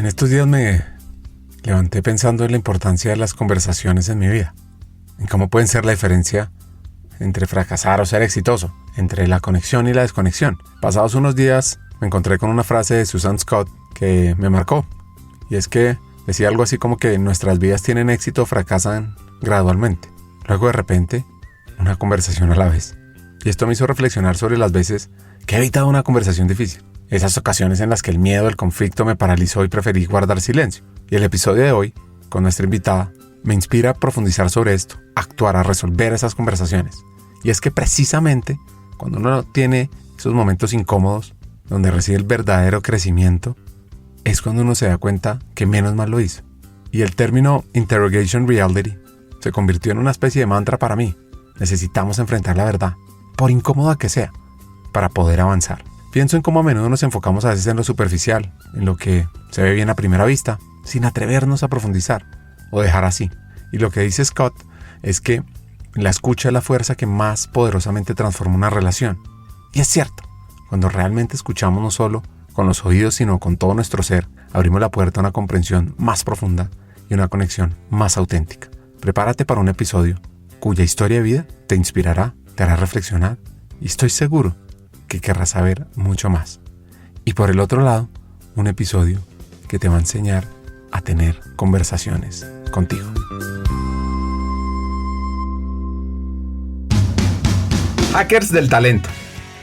En estos días me levanté pensando en la importancia de las conversaciones en mi vida, en cómo pueden ser la diferencia entre fracasar o ser exitoso, entre la conexión y la desconexión. Pasados unos días me encontré con una frase de Susan Scott que me marcó, y es que decía algo así como que nuestras vidas tienen éxito o fracasan gradualmente. Luego de repente, una conversación a la vez. Y esto me hizo reflexionar sobre las veces que he evitado una conversación difícil. Esas ocasiones en las que el miedo, el conflicto me paralizó y preferí guardar silencio. Y el episodio de hoy, con nuestra invitada, me inspira a profundizar sobre esto, a actuar, a resolver esas conversaciones. Y es que precisamente cuando uno tiene esos momentos incómodos, donde recibe el verdadero crecimiento, es cuando uno se da cuenta que menos mal lo hizo. Y el término interrogation reality se convirtió en una especie de mantra para mí. Necesitamos enfrentar la verdad, por incómoda que sea, para poder avanzar. Pienso en cómo a menudo nos enfocamos a veces en lo superficial, en lo que se ve bien a primera vista, sin atrevernos a profundizar o dejar así. Y lo que dice Scott es que la escucha es la fuerza que más poderosamente transforma una relación. Y es cierto, cuando realmente escuchamos no solo con los oídos, sino con todo nuestro ser, abrimos la puerta a una comprensión más profunda y una conexión más auténtica. Prepárate para un episodio cuya historia de vida te inspirará, te hará reflexionar y estoy seguro que querrás saber mucho más. Y por el otro lado, un episodio que te va a enseñar a tener conversaciones contigo. Hackers del Talento,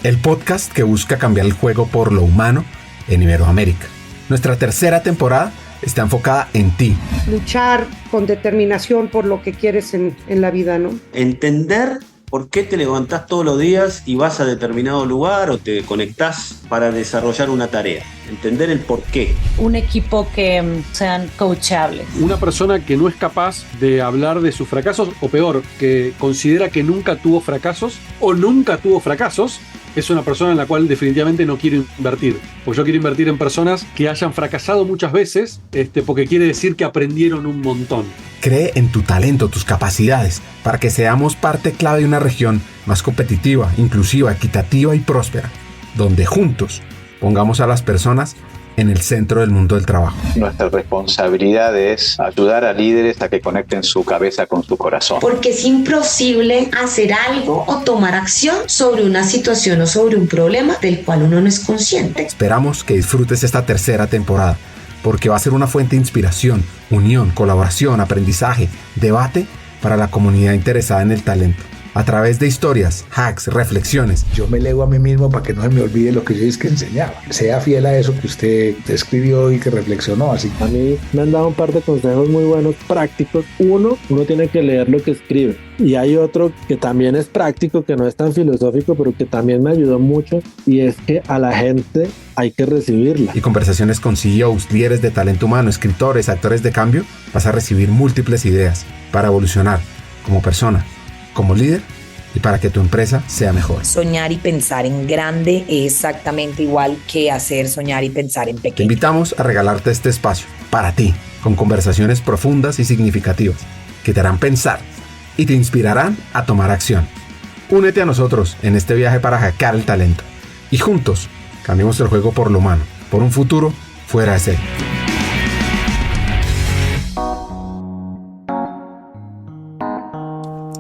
el podcast que busca cambiar el juego por lo humano en Iberoamérica. Nuestra tercera temporada está enfocada en ti. Luchar con determinación por lo que quieres en la vida, ¿no? Entender por qué te levantás todos los días y vas a determinado lugar o te conectás para desarrollar una tarea. Entender el por qué. Un equipo que sean coachables. Una persona que no es capaz de hablar de sus fracasos, o peor, que considera que nunca tuvo fracasos o nunca tuvo fracasos, es una persona en la cual definitivamente no quiero invertir. Pues yo quiero invertir en personas que hayan fracasado muchas veces, porque quiere decir que aprendieron un montón. Cree en tu talento, tus capacidades, para que seamos parte clave de una región más competitiva, inclusiva, equitativa y próspera, donde juntos pongamos a las personas en el centro del mundo del trabajo. Nuestra responsabilidad es ayudar a líderes a que conecten su cabeza con su corazón. Porque es imposible hacer algo o tomar acción sobre una situación o sobre un problema del cual uno no es consciente. Esperamos que disfrutes esta tercera temporada, porque va a ser una fuente de inspiración, unión, colaboración, aprendizaje, debate para la comunidad interesada en el talento. A través de historias, hacks, reflexiones. Yo me leo a mí mismo para que no se me olvide lo que yo que enseñaba. Sea fiel a eso que usted escribió y que reflexionó. Así. A mí me han dado un par de consejos muy buenos, prácticos. Uno tiene que leer lo que escribe. Y hay otro que también es práctico, que no es tan filosófico, pero que también me ayudó mucho. Y es que a la gente hay que recibirla. Y conversaciones con CEOs, líderes de talento humano, escritores, actores de cambio, vas a recibir múltiples ideas para evolucionar como persona, como líder y para que tu empresa sea mejor. Soñar y pensar en grande es exactamente igual que hacer soñar y pensar en pequeño. Te invitamos a regalarte este espacio para ti, con conversaciones profundas y significativas que te harán pensar y te inspirarán a tomar acción. Únete a nosotros en este viaje para hackear el talento y juntos cambiemos el juego por lo humano, por un futuro fuera de serie.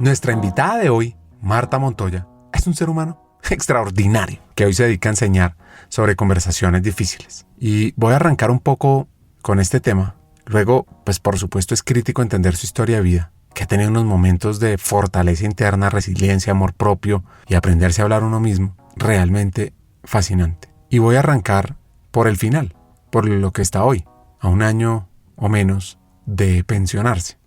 Nuestra invitada de hoy, Marta Montoya, es un ser humano extraordinario que hoy se dedica a enseñar sobre conversaciones difíciles. Y voy a arrancar un poco con este tema. Luego, pues por supuesto es crítico entender su historia de vida, que ha tenido unos momentos de fortaleza interna, resiliencia, amor propio y aprenderse a hablar uno mismo, realmente fascinante. Y voy a arrancar por el final, por lo que está hoy, a un año o menos de pensionarse.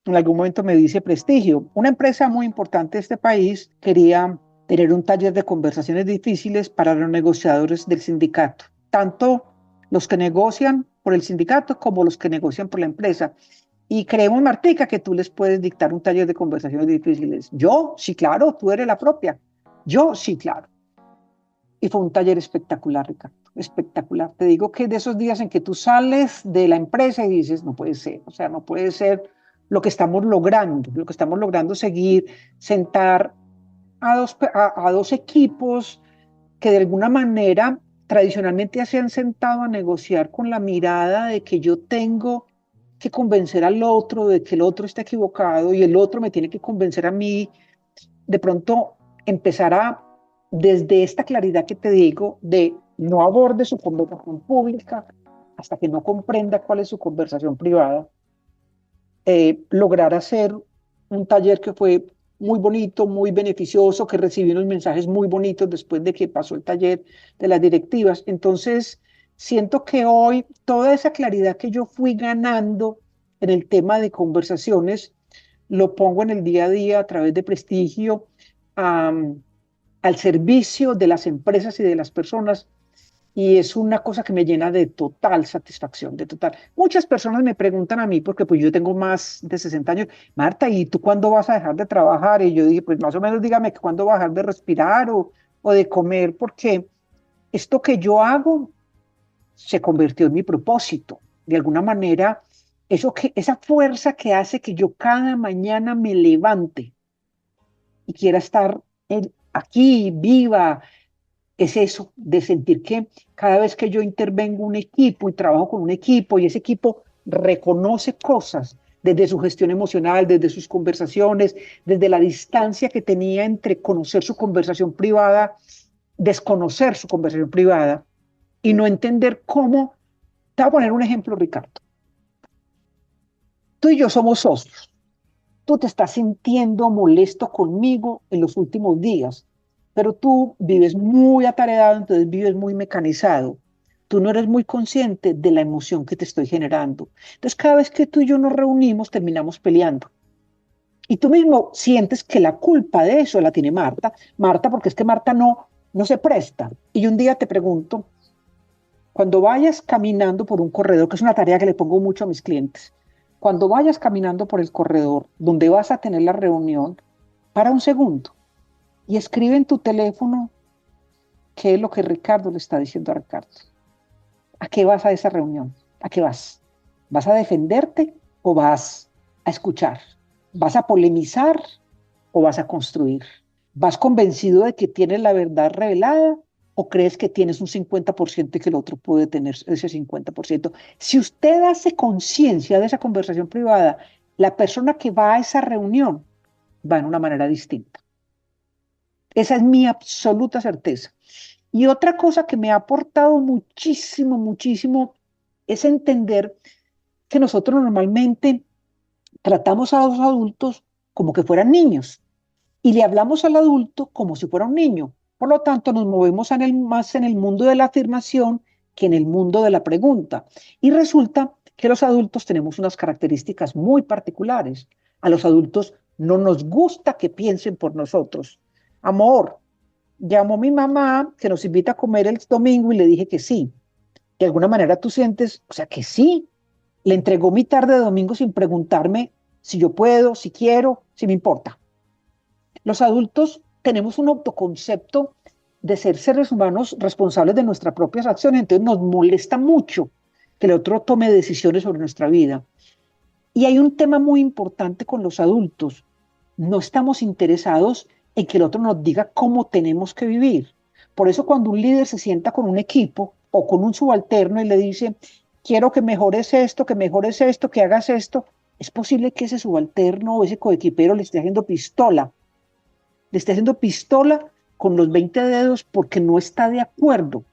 En algún momento me dice Prestigio. Una empresa muy importante de este país quería tener un taller de conversaciones difíciles para los negociadores del sindicato, tanto los que negocian por el sindicato como los que negocian por la empresa. Y creemos, Martica, que tú les puedes dictar un taller de conversaciones difíciles. Yo, sí, claro, tú eres la propia. Yo, sí, claro. Y fue un taller espectacular, Ricardo, espectacular. Te digo que de esos días en que tú sales de la empresa y dices, no puede ser, o sea, no puede ser lo que estamos logrando seguir, sentar a dos equipos que de alguna manera tradicionalmente se han sentado a negociar con la mirada de que yo tengo que convencer al otro de que el otro está equivocado y el otro me tiene que convencer a mí, de pronto empezar a, desde esta claridad que te digo, de no aborde su conversación pública hasta que no comprenda cuál es su conversación privada, lograr hacer un taller que fue muy bonito, muy beneficioso, que recibí unos mensajes muy bonitos después de que pasó el taller de las directivas. Entonces, siento que hoy toda esa claridad que yo fui ganando en el tema de conversaciones, lo pongo en el día a día a través de Prestigio, al servicio de las empresas y de las personas, y es una cosa que me llena de total satisfacción, de total. Muchas personas me preguntan a mí, porque pues yo tengo más de 60 años, Marta, ¿y tú cuándo vas a dejar de trabajar? Y yo dije, pues más o menos dígame que cuándo vas a dejar de respirar o de comer, porque esto que yo hago se convirtió en mi propósito. De alguna manera, esa fuerza que hace que yo cada mañana me levante y quiera estar aquí, viva, es eso, de sentir que cada vez que yo intervengo un equipo y trabajo con un equipo y ese equipo reconoce cosas desde su gestión emocional, desde sus conversaciones, desde la distancia que tenía entre conocer su conversación privada, desconocer su conversación privada y no entender cómo. Te voy a poner un ejemplo, Ricardo. Tú y yo somos socios. Tú te estás sintiendo molesto conmigo en los últimos días, pero tú vives muy atareado, entonces vives muy mecanizado. Tú no eres muy consciente de la emoción que te estoy generando. Entonces, cada vez que tú y yo nos reunimos, terminamos peleando. Y tú mismo sientes que la culpa de eso la tiene Marta. Marta, porque es que Marta no se presta. Y un día te pregunto, cuando vayas caminando por un corredor, que es una tarea que le pongo mucho a mis clientes, cuando vayas caminando por el corredor donde vas a tener la reunión, para un segundo y escribe en tu teléfono qué es lo que Ricardo le está diciendo a Ricardo. ¿A qué vas a esa reunión? ¿A qué vas? ¿Vas a defenderte o vas a escuchar? ¿Vas a polemizar o vas a construir? ¿Vas convencido de que tienes la verdad revelada o crees que tienes un 50% y que el otro puede tener ese 50%? Si usted hace conciencia de esa conversación privada, la persona que va a esa reunión va en una manera distinta. Esa es mi absoluta certeza. Y otra cosa que me ha aportado muchísimo, muchísimo, es entender que nosotros normalmente tratamos a los adultos como que fueran niños y le hablamos al adulto como si fuera un niño. Por lo tanto, nos movemos más en el mundo de la afirmación que en el mundo de la pregunta. Y resulta que los adultos tenemos unas características muy particulares. A los adultos no nos gusta que piensen por nosotros. Amor, llamó mi mamá que nos invita a comer el domingo y le dije que sí. De alguna manera tú sientes, o sea, que sí. Le entregó mi tarde de domingo sin preguntarme si yo puedo, si quiero, si me importa. Los adultos tenemos un autoconcepto de ser seres humanos responsables de nuestras propias acciones, entonces nos molesta mucho que el otro tome decisiones sobre nuestra vida. Y hay un tema muy importante con los adultos. No estamos interesados en que el otro nos diga cómo tenemos que vivir. Por eso cuando un líder se sienta con un equipo o con un subalterno y le dice, quiero que mejores esto, que hagas esto, es posible que ese subalterno o ese coequipero le esté haciendo pistola. Le esté haciendo pistola con los 20 dedos porque no está de acuerdo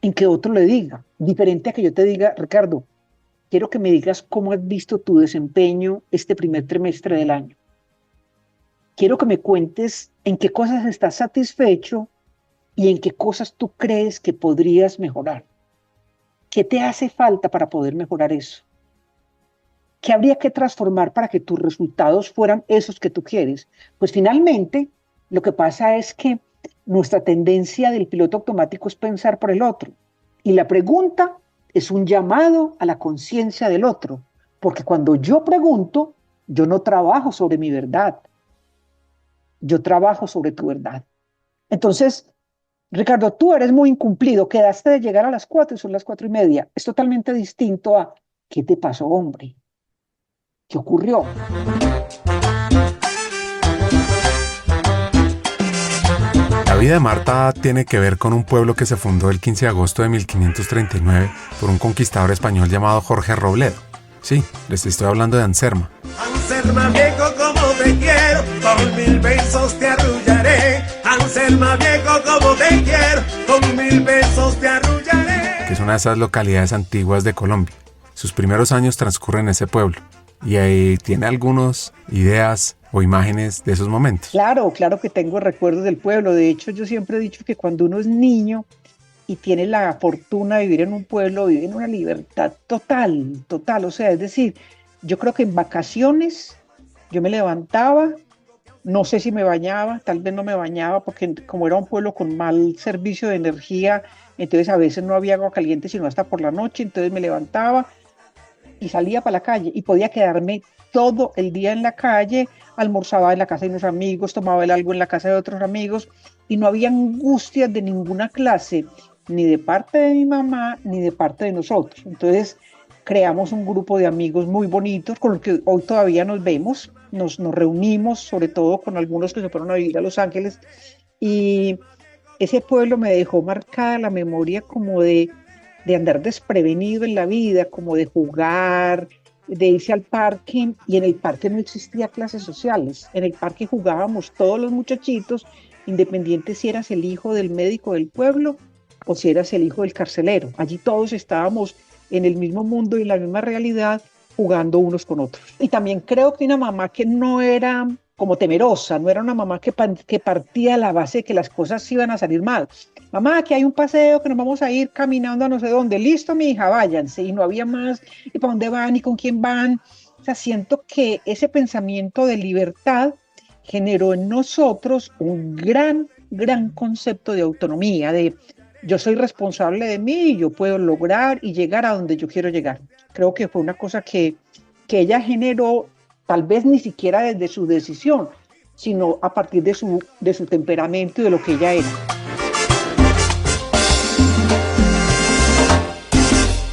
en que otro le diga. Diferente a que yo te diga, Ricardo, quiero que me digas cómo has visto tu desempeño este primer trimestre del año. Quiero que me cuentes en qué cosas estás satisfecho y en qué cosas tú crees que podrías mejorar. ¿Qué te hace falta para poder mejorar eso? ¿Qué habría que transformar para que tus resultados fueran esos que tú quieres? Pues finalmente, lo que pasa es que nuestra tendencia del piloto automático es pensar por el otro. Y la pregunta es un llamado a la conciencia del otro. Porque cuando yo pregunto, yo no trabajo sobre mi verdad. Yo trabajo sobre tu verdad. Entonces, Ricardo, tú eres muy incumplido. Quedaste de llegar a las 4 y son las 4:30. Es totalmente distinto a ¿qué te pasó, hombre? ¿Qué ocurrió? La vida de Marta tiene que ver con un pueblo que se fundó el 15 de agosto de 1539 por un conquistador español llamado Jorge Robledo. Sí, les estoy hablando de Anserma. Anserma viejo, como te quiero, con 1000 besos te arrullaré. Anserma viejo, como te quiero, con 1000 besos te arrullaré. Que es una de esas localidades antiguas de Colombia. Sus primeros años transcurren en ese pueblo. Y ahí tiene algunas ideas o imágenes de esos momentos. Claro que tengo recuerdos del pueblo. De hecho, yo siempre he dicho que cuando uno es niño y tiene la fortuna de vivir en un pueblo, vive en una libertad total. O sea, es decir, yo creo que en vacaciones yo me levantaba, no sé si me bañaba, tal vez no me bañaba, porque como era un pueblo con mal servicio de energía, entonces a veces no había agua caliente sino hasta por la noche, entonces me levantaba y salía para la calle y podía quedarme todo el día en la calle, almorzaba en la casa de unos amigos, tomaba algo en la casa de otros amigos y no había angustias de ninguna clase, ni de parte de mi mamá, ni de parte de nosotros. Entonces creamos un grupo de amigos muy bonitos con los que hoy todavía nos vemos, nos reunimos, sobre todo con algunos que se fueron a vivir a Los Ángeles, y ese pueblo me dejó marcada la memoria como de andar desprevenido en la vida, como de jugar, de irse al parque, y en el parque no existía clases sociales. En el parque jugábamos todos los muchachitos, independiente si eras el hijo del médico del pueblo o si eras el hijo del carcelero. Allí todos estábamos en el mismo mundo y en la misma realidad, jugando unos con otros. Y también creo que una mamá que no era como temerosa, no era una mamá que partía de la base de que las cosas iban a salir mal. Mamá, que hay un paseo, que nos vamos a ir caminando a no sé dónde. Listo, mi hija, váyanse. Y no había más. ¿Y para dónde van? ¿Y con quién van? O sea, siento que ese pensamiento de libertad generó en nosotros un gran concepto de autonomía, de yo soy responsable de mí y yo puedo lograr y llegar a donde yo quiero llegar. Creo que fue una cosa que ella generó, tal vez ni siquiera desde su decisión, sino a partir de su temperamento y de lo que ella era.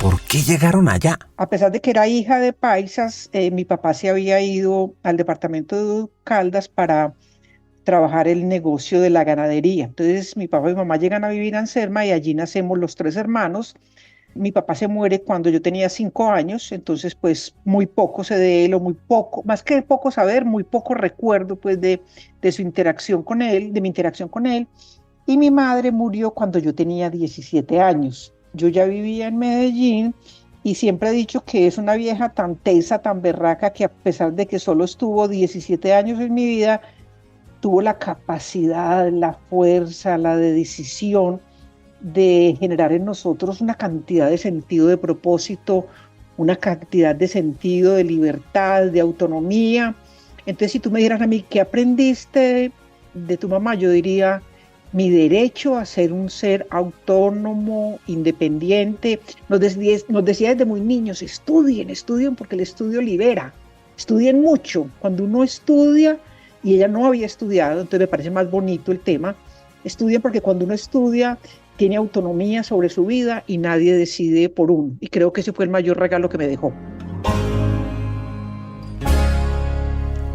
¿Por qué llegaron allá? A pesar de que era hija de paisas, mi papá se había ido al departamento de Caldas para trabajar el negocio de la ganadería. Entonces mi papá y mi mamá llegan a vivir a Anserma y allí nacemos los 3 hermanos. Mi papá se muere cuando yo tenía 5 años, entonces pues muy poco sé de él, o muy poco, más que poco saber, muy poco recuerdo pues de su interacción con él, de mi interacción con él. Y mi madre murió cuando yo tenía 17 años. Yo ya vivía en Medellín y siempre he dicho que es una vieja tan tesa, tan berraca, que a pesar de que solo estuvo 17 años en mi vida, tuvo la capacidad, la fuerza, la decisión de generar en nosotros una cantidad de sentido de propósito, una cantidad de sentido de libertad, de autonomía. Entonces, si tú me dijeras a mí, ¿qué aprendiste de tu mamá? Yo diría, mi derecho a ser un ser autónomo, independiente. Nos decía desde muy niños, estudien porque el estudio libera. Estudien mucho. Cuando uno estudia, y ella no había estudiado, entonces me parece más bonito el tema, estudien porque cuando uno estudia, tiene autonomía sobre su vida y nadie decide por uno. Y creo que ese fue el mayor regalo que me dejó.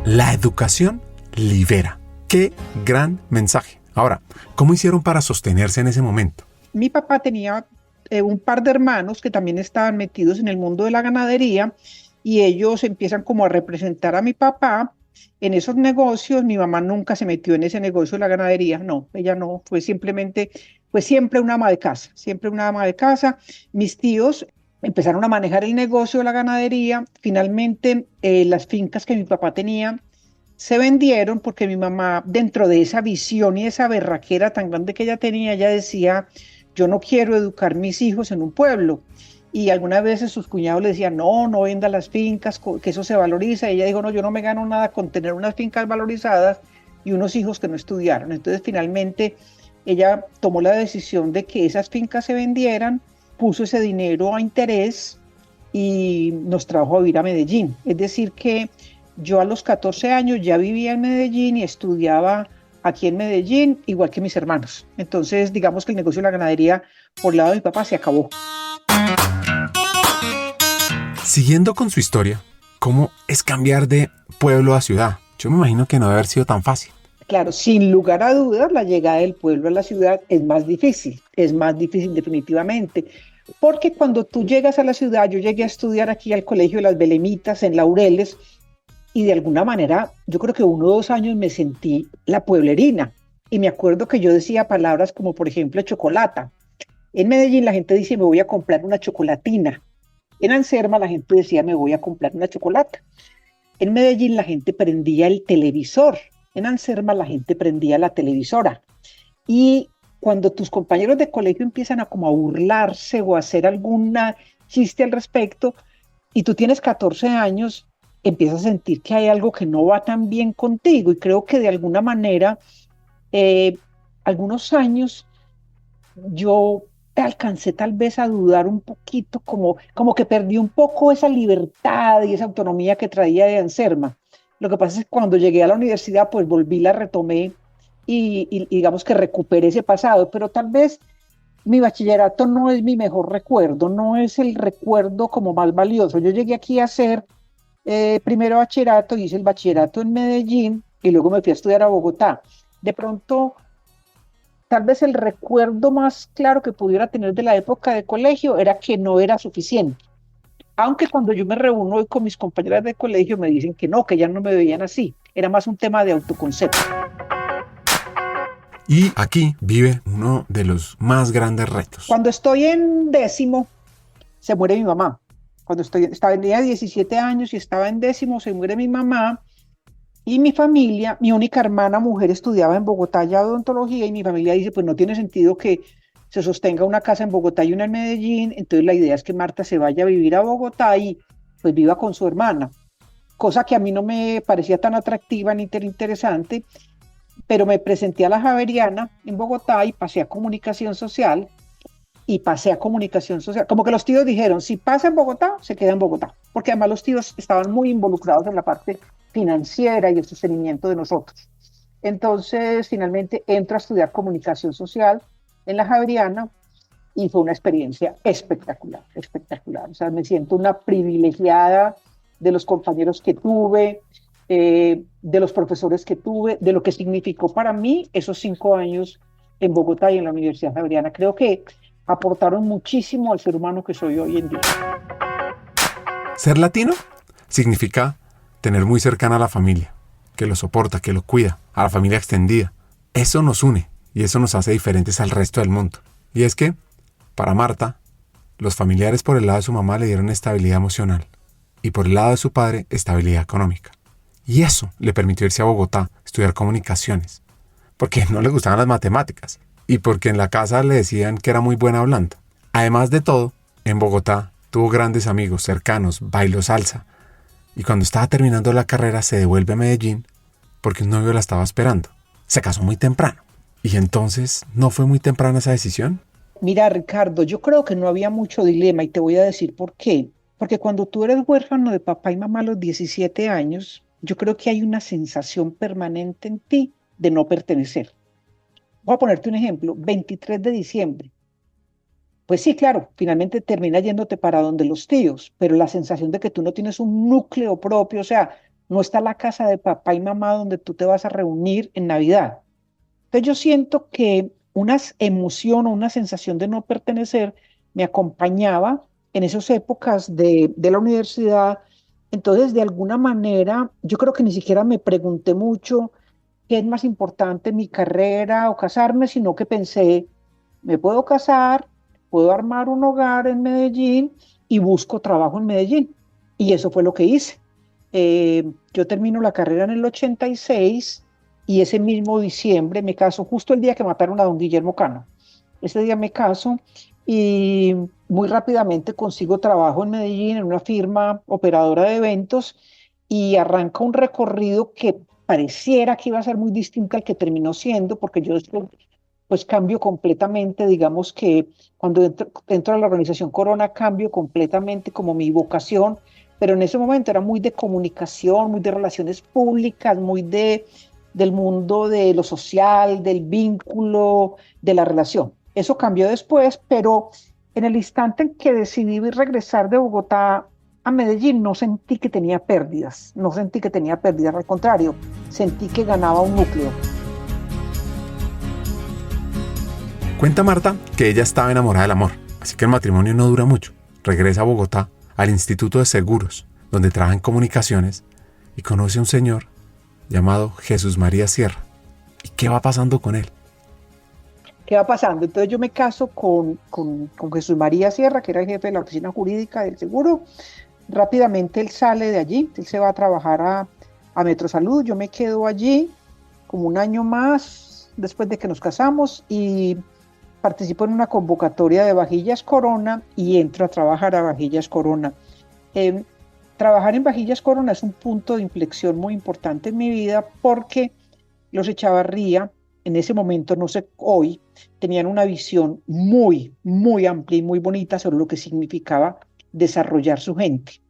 La educación libera. ¡Qué gran mensaje! Ahora, ¿cómo hicieron para sostenerse en ese momento? Mi papá tenía un par de hermanos que también estaban metidos en el mundo de la ganadería y ellos empiezan como a representar a mi papá en esos negocios. Mi mamá nunca se metió en ese negocio de la ganadería, no, ella no, fue siempre una ama de casa, Mis tíos empezaron a manejar el negocio de la ganadería. Finalmente, las fincas que mi papá tenía se vendieron porque mi mamá, dentro de esa visión y esa berraquera tan grande que ella tenía, ella decía, yo no quiero educar mis hijos en un pueblo. Y algunas veces sus cuñados le decían, no venda las fincas, que eso se valoriza. Y ella dijo, no, yo no me gano nada con tener unas fincas valorizadas y unos hijos que no estudiaron. Entonces, finalmente, ella tomó la decisión de que esas fincas se vendieran, puso ese dinero a interés y nos trajo a vivir a Medellín. Es decir que yo a los 14 años ya vivía en Medellín y estudiaba aquí en Medellín, igual que mis hermanos. Entonces, digamos que el negocio de la ganadería por el lado de mi papá se acabó. Siguiendo con su historia, ¿cómo es cambiar de pueblo a ciudad? Yo me imagino que no debe haber sido tan fácil. Claro, sin lugar a dudas, la llegada del pueblo a la ciudad es más difícil definitivamente, porque cuando tú llegas a la ciudad, yo llegué a estudiar aquí al Colegio de las Belemitas en Laureles, y de alguna manera, yo creo que 1 o 2 años me sentí la pueblerina, y me acuerdo que yo decía palabras como, por ejemplo, chocolata. En Medellín la gente dice, me voy a comprar una chocolatina. En Anserma la gente decía, me voy a comprar una chocolata. En Medellín la gente prendía el televisor. En Anserma la gente prendía la televisora. Y cuando tus compañeros de colegio empiezan a como a burlarse o a hacer alguna chiste al respecto, y tú tienes 14 años, empiezas a sentir que hay algo que no va tan bien contigo. Y creo que de alguna manera, algunos años, yo alcancé tal vez a dudar un poquito, como que perdí un poco esa libertad y esa autonomía que traía de Anserma. Lo que pasa es que cuando llegué a la universidad, pues volví, la retomé y digamos que recuperé ese pasado, pero tal vez mi bachillerato no es mi mejor recuerdo, no es el recuerdo como más valioso. Yo llegué aquí a hacer primero bachillerato, hice el bachillerato en Medellín y luego me fui a estudiar a Bogotá. De pronto, tal vez el recuerdo más claro que pudiera tener de la época de colegio era que no era suficiente. Aunque cuando yo me reúno hoy con mis compañeras de colegio me dicen que no, que ya no me veían así. Era más un tema de autoconcepto. Y aquí vive uno de los más grandes retos. Cuando estoy en 10º, se muere mi mamá. Tenía 17 años y estaba en 10º, se muere mi mamá. Y mi familia, mi única hermana mujer estudiaba en Bogotá ya odontología, y mi familia dice, pues no tiene sentido que se sostenga una casa en Bogotá y una en Medellín, entonces la idea es que Marta se vaya a vivir a Bogotá y pues viva con su hermana, cosa que a mí no me parecía tan atractiva ni tan interesante, pero me presenté a la Javeriana en Bogotá y pasé a comunicación social, como que los tíos dijeron, si pasa en Bogotá, se queda en Bogotá, porque además los tíos estaban muy involucrados en la parte financiera y el sostenimiento de nosotros. Entonces, finalmente entro a estudiar comunicación social en la Javeriana y fue una experiencia espectacular. O sea, me siento una privilegiada de los compañeros que tuve, de los profesores que tuve, de lo que significó para mí esos 5 años en Bogotá y en la Universidad Javeriana. Creo que aportaron muchísimo al ser humano que soy hoy en día. Ser latino significa tener muy cercana a la familia, que lo soporta, que lo cuida, a la familia extendida. Eso nos une y eso nos hace diferentes al resto del mundo. Y es que, para Marta, los familiares por el lado de su mamá le dieron estabilidad emocional y por el lado de su padre, estabilidad económica. Y eso le permitió irse a Bogotá, estudiar comunicaciones, porque no le gustaban las matemáticas y porque en la casa le decían que era muy buena hablando. Además de todo, en Bogotá tuvo grandes amigos cercanos, bailó salsa, y cuando estaba terminando la carrera se devuelve a Medellín porque un novio la estaba esperando. Se casó muy temprano. ¿Y entonces no fue muy temprana esa decisión? Mira, Ricardo, yo creo que no había mucho dilema y te voy a decir por qué. Porque cuando tú eres huérfano de papá y mamá a los 17 años, yo creo que hay una sensación permanente en ti de no pertenecer. Voy a ponerte un ejemplo, 23 de diciembre. Pues sí, claro, finalmente terminas yéndote para donde los tíos, pero la sensación de que tú no tienes un núcleo propio, o sea, no está la casa de papá y mamá donde tú te vas a reunir en Navidad. Entonces yo siento que una emoción o una sensación de no pertenecer me acompañaba en esas épocas de la universidad. Entonces, de alguna manera, yo creo que ni siquiera me pregunté mucho qué es más importante, mi carrera o casarme, sino que pensé, me puedo casar, puedo armar un hogar en Medellín y busco trabajo en Medellín. Y eso fue lo que hice. Yo termino la carrera en el 86 y ese mismo diciembre me caso, justo el día que mataron a don Guillermo Cano. Ese día me caso y muy rápidamente consigo trabajo en Medellín en una firma operadora de eventos y arranca un recorrido que pareciera que iba a ser muy distinto al que terminó siendo, porque yo después pues cambio completamente, digamos que cuando dentro de la organización Corona cambio completamente como mi vocación, pero en ese momento era muy de comunicación, muy de relaciones públicas, muy del mundo de lo social, del vínculo, de la relación. Eso cambió después, pero en el instante en que decidí regresar de Bogotá a Medellín, no sentí que tenía pérdidas, al contrario, sentí que ganaba un núcleo. Cuenta Marta que ella estaba enamorada del amor, así que el matrimonio no dura mucho. Regresa a Bogotá, al Instituto de Seguros, donde trabaja en comunicaciones, y conoce a un señor llamado Jesús María Sierra. ¿Y qué va pasando con él? ¿Qué va pasando? Entonces yo me caso con Jesús María Sierra, que era el jefe de la oficina jurídica del seguro. Rápidamente él sale de allí, él se va a trabajar a Metrosalud. Yo me quedo allí como un año más después de que nos casamos y participo en una convocatoria de Vajillas Corona y entro a trabajar a Vajillas Corona. Trabajar en Vajillas Corona es un punto de inflexión muy importante en mi vida porque los Echavarría, en ese momento, no sé hoy, tenían una visión muy, muy amplia y muy bonita sobre lo que significaba desarrollar su gente.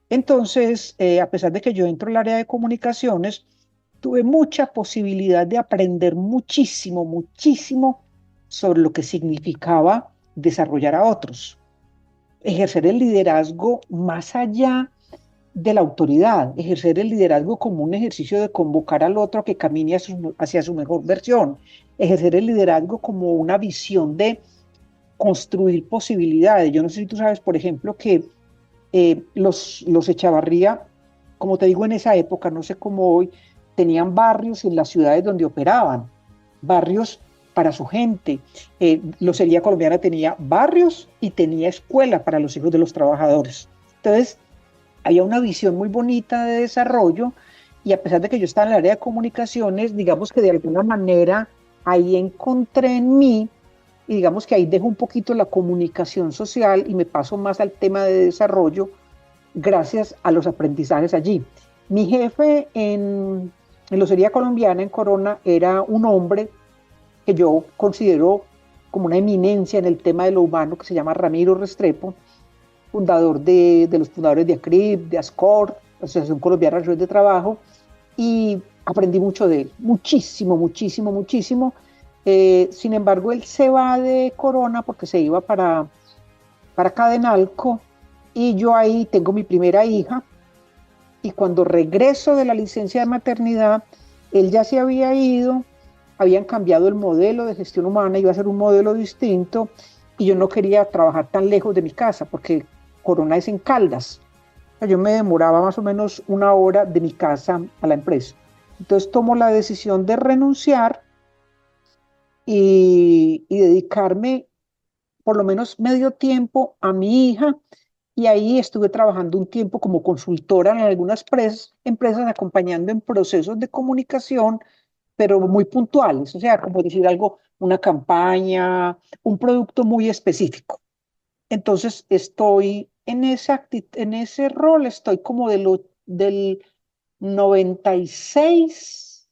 Entonces, a pesar de que yo entro al área de comunicaciones, tuve mucha posibilidad de aprender muchísimo, muchísimo sobre lo que significaba desarrollar a otros, ejercer el liderazgo más allá de la autoridad, ejercer el liderazgo como un ejercicio de convocar al otro a que camine hacia su mejor versión, ejercer el liderazgo como una visión de construir posibilidades. Yo no sé si tú sabes, por ejemplo, que los Echavarría, como te digo, en esa época, no sé cómo hoy, tenían barrios en las ciudades donde operaban, barrios para su gente. Locería Colombiana tenía barrios y tenía escuela para los hijos de los trabajadores. Entonces, había una visión muy bonita de desarrollo y a pesar de que yo estaba en el área de comunicaciones, digamos que de alguna manera ahí encontré en mí, y digamos que ahí dejo un poquito la comunicación social y me paso más al tema de desarrollo gracias a los aprendizajes allí. Mi jefe en Locería Colombiana, en Corona, era un hombre que yo considero como una eminencia en el tema de lo humano, que se llama Ramiro Restrepo, fundador de los fundadores de ACRIP, de ASCOR, Asociación Colombiana de Redes de Trabajo, y aprendí mucho de él, muchísimo, muchísimo, muchísimo. Sin embargo, él se va de Corona porque se iba para Cadenalco, y yo ahí tengo mi primera hija, y cuando regreso de la licencia de maternidad, él ya se había ido, habían cambiado el modelo de gestión humana, iba a ser un modelo distinto, y yo no quería trabajar tan lejos de mi casa, porque Corona es en Caldas. Yo me demoraba más o menos 1 hora de mi casa a la empresa. Entonces tomo la decisión de renunciar y dedicarme por lo menos medio tiempo a mi hija, y ahí estuve trabajando un tiempo como consultora en algunas empresas acompañando en procesos de comunicación, pero muy puntuales, o sea, como decir algo, una campaña, un producto muy específico. Entonces estoy en ese rol, estoy como del 96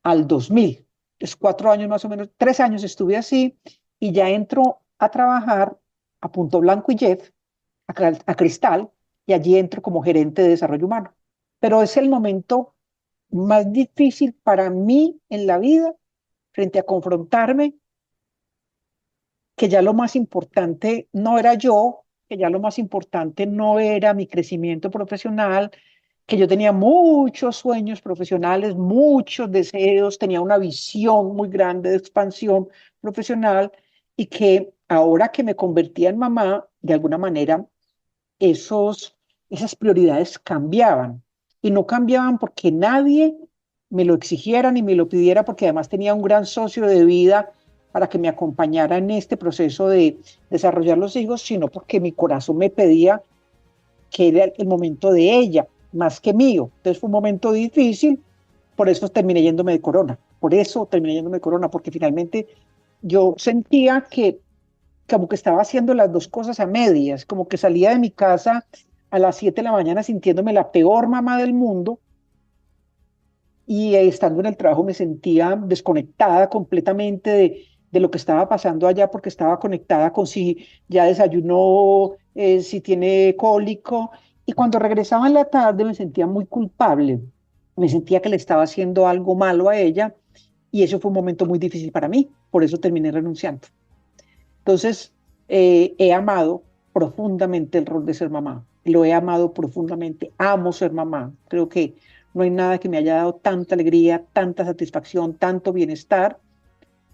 al 2000. Es 4 años más o menos, 3 años estuve así, y ya entro a trabajar a Punto Blanco y Jet, a Cristal, y allí entro como gerente de desarrollo humano. Pero es el momento más difícil para mí en la vida, frente a confrontarme que ya lo más importante no era yo, que ya lo más importante no era mi crecimiento profesional, que yo tenía muchos sueños profesionales, muchos deseos, tenía una visión muy grande de expansión profesional, y que ahora que me convertía en mamá, de alguna manera esas prioridades cambiaban, y no cambiaban porque nadie me lo exigiera ni me lo pidiera, porque además tenía un gran socio de vida para que me acompañara en este proceso de desarrollar los hijos, sino porque mi corazón me pedía que era el momento de ella, más que mío. Entonces fue un momento difícil, por eso terminé yéndome de Corona, porque finalmente yo sentía que como que estaba haciendo las dos cosas a medias, como que salía de mi casa a las 7 de la mañana sintiéndome la peor mamá del mundo, y estando en el trabajo me sentía desconectada completamente de lo que estaba pasando allá, porque estaba conectada con si ya desayunó, si tiene cólico, y cuando regresaba en la tarde me sentía muy culpable, me sentía que le estaba haciendo algo malo a ella, y eso fue un momento muy difícil para mí, por eso terminé renunciando. Entonces, he amado profundamente el rol de ser mamá, lo he amado profundamente, amo ser mamá, creo que no hay nada que me haya dado tanta alegría, tanta satisfacción, tanto bienestar,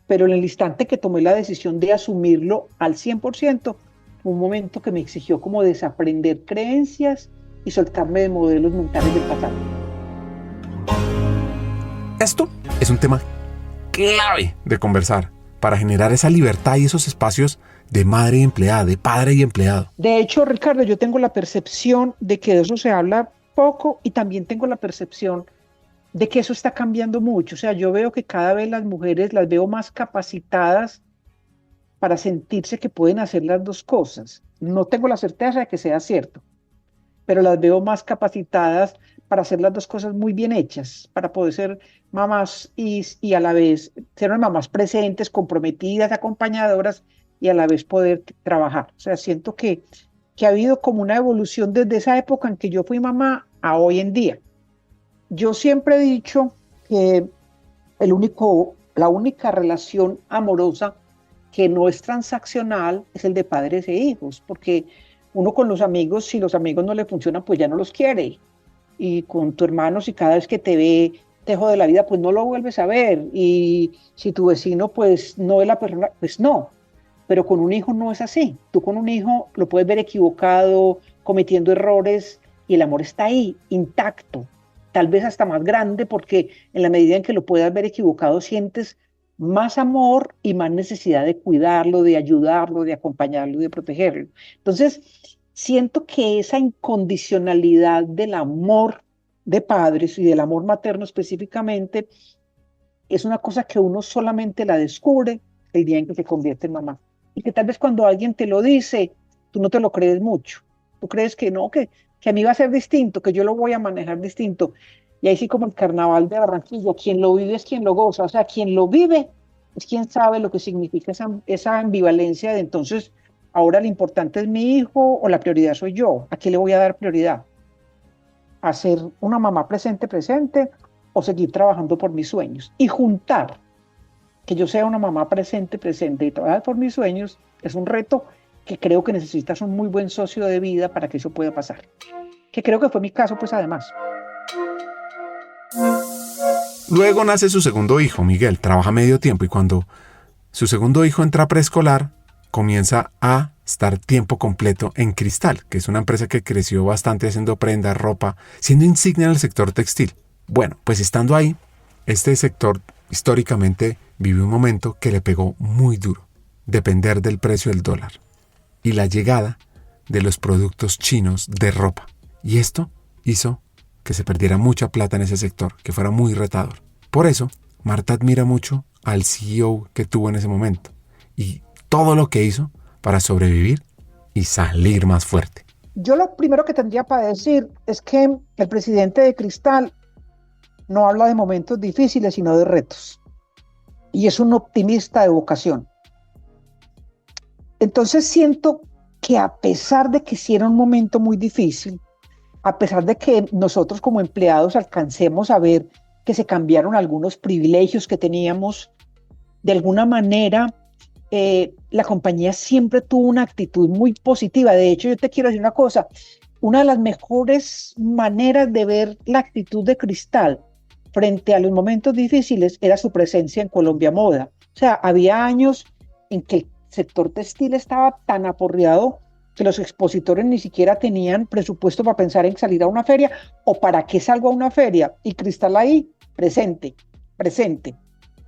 pero en el instante que tomé la decisión de asumirlo al 100%, fue un momento que me exigió como desaprender creencias y soltarme de modelos mentales del pasado. Esto es un tema clave de conversar para generar esa libertad y esos espacios de madre y empleada, de padre y empleado. De hecho, Ricardo, yo tengo la percepción de que de eso se habla poco y también tengo la percepción de que eso está cambiando mucho. O sea, yo veo que cada vez las mujeres las veo más capacitadas para sentirse que pueden hacer las dos cosas. No tengo la certeza de que sea cierto, pero las veo más capacitadas para hacer las dos cosas muy bien hechas, para poder ser mamás y a la vez ser unas mamás presentes, comprometidas, acompañadoras y a la vez poder trabajar. O sea, siento que ha habido como una evolución desde esa época en que yo fui mamá a hoy en día. Yo siempre he dicho que la única relación amorosa que no es transaccional es el de padres e hijos, porque uno con los amigos, si los amigos no le funcionan, pues ya no los quiere. Y con tu hermano, si cada vez que te ve te jode la vida, pues no lo vuelves a ver. Y si tu vecino, pues no es la persona, pues no. Pero con un hijo no es así. Tú con un hijo lo puedes ver equivocado, cometiendo errores, y el amor está ahí, intacto. Tal vez hasta más grande, porque en la medida en que lo puedas ver equivocado, sientes más amor y más necesidad de cuidarlo, de ayudarlo, de acompañarlo y de protegerlo. Entonces, siento que esa incondicionalidad del amor de padres y del amor materno específicamente es una cosa que uno solamente la descubre el día en que se convierte en mamá. Y que tal vez cuando alguien te lo dice, tú no te lo crees mucho. Tú crees que no, que a mí va a ser distinto, que yo lo voy a manejar distinto. Y ahí sí, como el carnaval de Barranquilla, quien lo vive es quien lo goza. O sea, quien lo vive es quien sabe lo que significa esa ambivalencia de entonces, ahora lo importante es mi hijo o la prioridad soy yo. ¿A qué le voy a dar prioridad? ¿A ser una mamá presente o seguir trabajando por mis sueños? Y juntar que yo sea una mamá presente y trabajar por mis sueños es un reto que creo que necesitas un muy buen socio de vida para que eso pueda pasar. Que creo que fue mi caso, pues además. Luego nace su segundo hijo, Miguel, trabaja medio tiempo y cuando su segundo hijo entra a preescolar, comienza a estar tiempo completo en Cristal, que es una empresa que creció bastante haciendo prendas, ropa, siendo insignia en el sector textil. Bueno, pues estando ahí, este sector históricamente vivió un momento que le pegó muy duro, depender del precio del dólar y la llegada de los productos chinos de ropa. Y esto hizo que se perdiera mucha plata en ese sector, que fuera muy retador. Por eso, Marta admira mucho al CEO que tuvo en ese momento y todo lo que hizo para sobrevivir y salir más fuerte. Yo lo primero que tendría para decir es que el presidente de Cristal no habla de momentos difíciles, sino de retos. Y es un optimista de vocación. Entonces siento que a pesar de que sí era un momento muy difícil, a pesar de que nosotros como empleados alcancemos a ver que se cambiaron algunos privilegios que teníamos, de alguna manera la compañía siempre tuvo una actitud muy positiva. De hecho, yo te quiero decir una cosa, una de las mejores maneras de ver la actitud de Cristal frente a los momentos difíciles era su presencia en Colombia Moda. O sea, había años en que el sector textil estaba tan aporreado que los expositores ni siquiera tenían presupuesto para pensar en salir a una feria o para qué salgo a una feria. Y Cristal ahí, presente.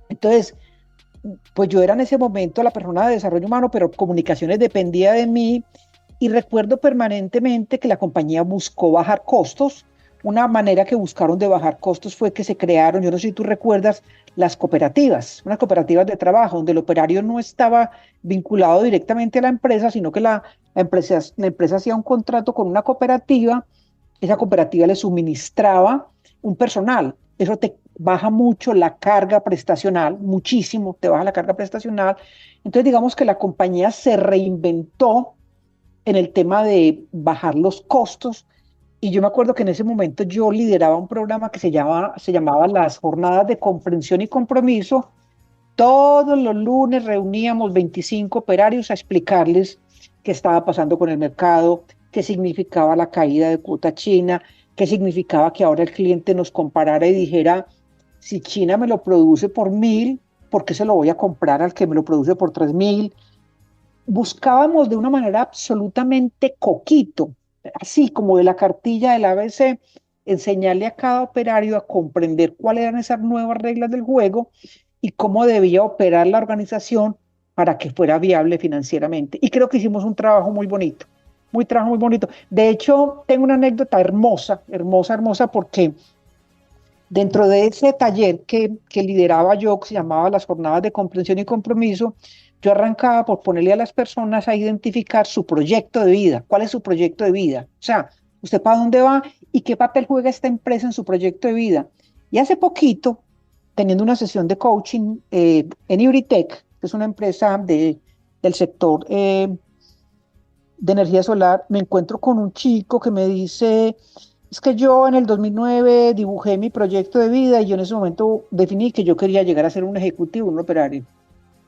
Entonces, pues yo era en ese momento la persona de desarrollo humano, pero comunicaciones dependía de mí y recuerdo permanentemente que la compañía buscó bajar costos. Una manera que buscaron de bajar costos fue que se crearon, yo no sé si tú recuerdas, las cooperativas, unas cooperativas de trabajo, donde el operario no estaba vinculado directamente a la empresa, sino que la empresa hacía un contrato con una cooperativa, esa cooperativa le suministraba un personal, eso te baja mucho la carga prestacional, muchísimo te baja la carga prestacional. Entonces digamos que la compañía se reinventó en el tema de bajar los costos. Y yo me acuerdo que en ese momento yo lideraba un programa que se llamaba las Jornadas de Comprensión y Compromiso. Todos los lunes reuníamos 25 operarios a explicarles qué estaba pasando con el mercado, qué significaba la caída de cuota china, qué significaba que ahora el cliente nos comparara y dijera, si China me lo produce por 1.000, ¿por qué se lo voy a comprar al que me lo produce por 3.000? Buscábamos de una manera absolutamente coquito, así como de la cartilla del ABC, enseñarle a cada operario a comprender cuáles eran esas nuevas reglas del juego y cómo debía operar la organización para que fuera viable financieramente. Y creo que hicimos un trabajo muy bonito, muy trabajo muy bonito. De hecho, tengo una anécdota hermosa, hermosa, hermosa, porque dentro de ese taller que lideraba yo, que se llamaba las jornadas de comprensión y compromiso, yo arrancaba por ponerle a las personas a identificar su proyecto de vida. ¿Cuál es su proyecto de vida? O sea, ¿usted para dónde va y qué papel juega esta empresa en su proyecto de vida? Y hace poquito, teniendo una sesión de coaching en Euritech, que es una empresa del sector de energía solar, me encuentro con un chico que me dice, es que yo en el 2009 dibujé mi proyecto de vida y yo en ese momento definí que yo quería llegar a ser un ejecutivo, un operario.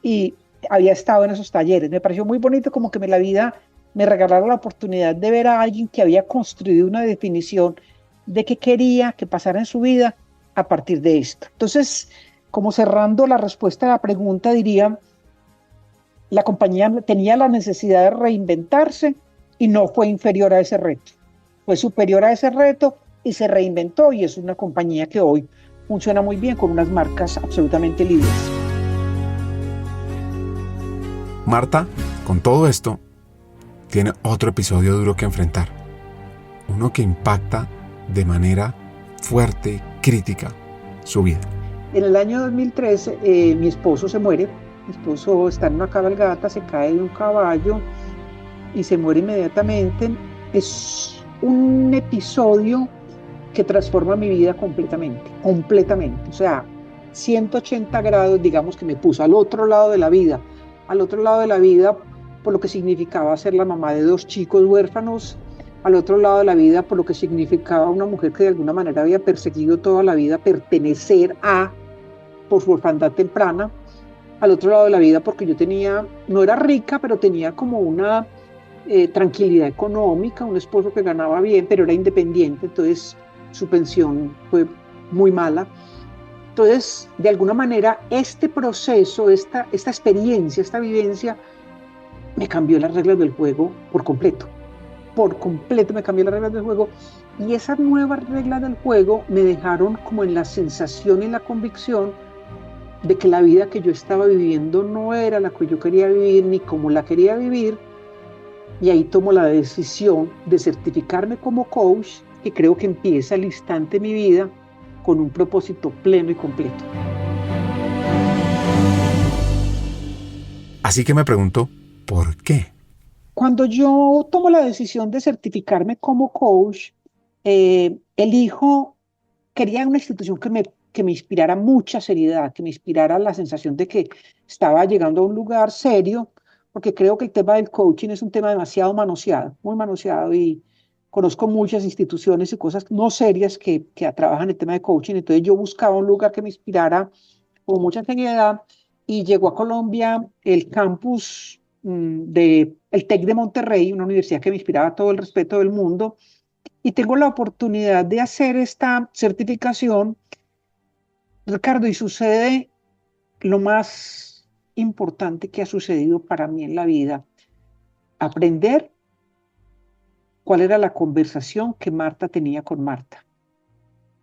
Y había estado en esos talleres. Me pareció muy bonito como que la vida me regalara la oportunidad de ver a alguien que había construido una definición de qué quería que pasara en su vida a partir de esto. Entonces, como cerrando la respuesta a la pregunta, diría, la compañía tenía la necesidad de reinventarse y no fue inferior a ese reto. Fue superior a ese reto y se reinventó y es una compañía que hoy funciona muy bien con unas marcas absolutamente libres. Marta, con todo esto, tiene otro episodio duro que enfrentar. Uno que impacta de manera fuerte, crítica, su vida. En el año 2013, mi esposo se muere. Mi esposo está en una cabalgata, se cae de un caballo y se muere inmediatamente. Es un episodio que transforma mi vida completamente, completamente. O sea, 180 grados, digamos, que me puso al otro lado de la vida, por lo que significaba ser la mamá de 2 chicos huérfanos, al otro lado de la vida por lo que significaba una mujer que de alguna manera había perseguido toda la vida pertenecer a, por su orfandad temprana, al otro lado de la vida porque yo tenía, no era rica, pero tenía como una tranquilidad económica, un esposo que ganaba bien, pero era independiente, entonces su pensión fue muy mala. Entonces, de alguna manera, este proceso, esta experiencia, esta vivencia, me cambió las reglas del juego por completo me cambió las reglas del juego, y esas nuevas reglas del juego me dejaron como en la sensación y la convicción de que la vida que yo estaba viviendo no era la que yo quería vivir, ni como la quería vivir, y ahí tomo la decisión de certificarme como coach, que creo que empieza al instante de mi vida con un propósito pleno y completo. Así que me pregunto, ¿por qué? Cuando yo tomo la decisión de certificarme como coach, quería una institución que me inspirara mucha seriedad, que me inspirara la sensación de que estaba llegando a un lugar serio, porque creo que el tema del coaching es un tema demasiado manoseado, muy manoseado, y conozco muchas instituciones y cosas no serias que trabajan el tema de coaching. Entonces yo buscaba un lugar que me inspirara con mucha seriedad, y llegó a Colombia el campus del TEC de Monterrey, una universidad que me inspiraba todo el respeto del mundo, y tengo la oportunidad de hacer esta certificación, Ricardo, y sucede lo más importante que ha sucedido para mí en la vida: aprender cuál era la conversación que Marta tenía con Marta,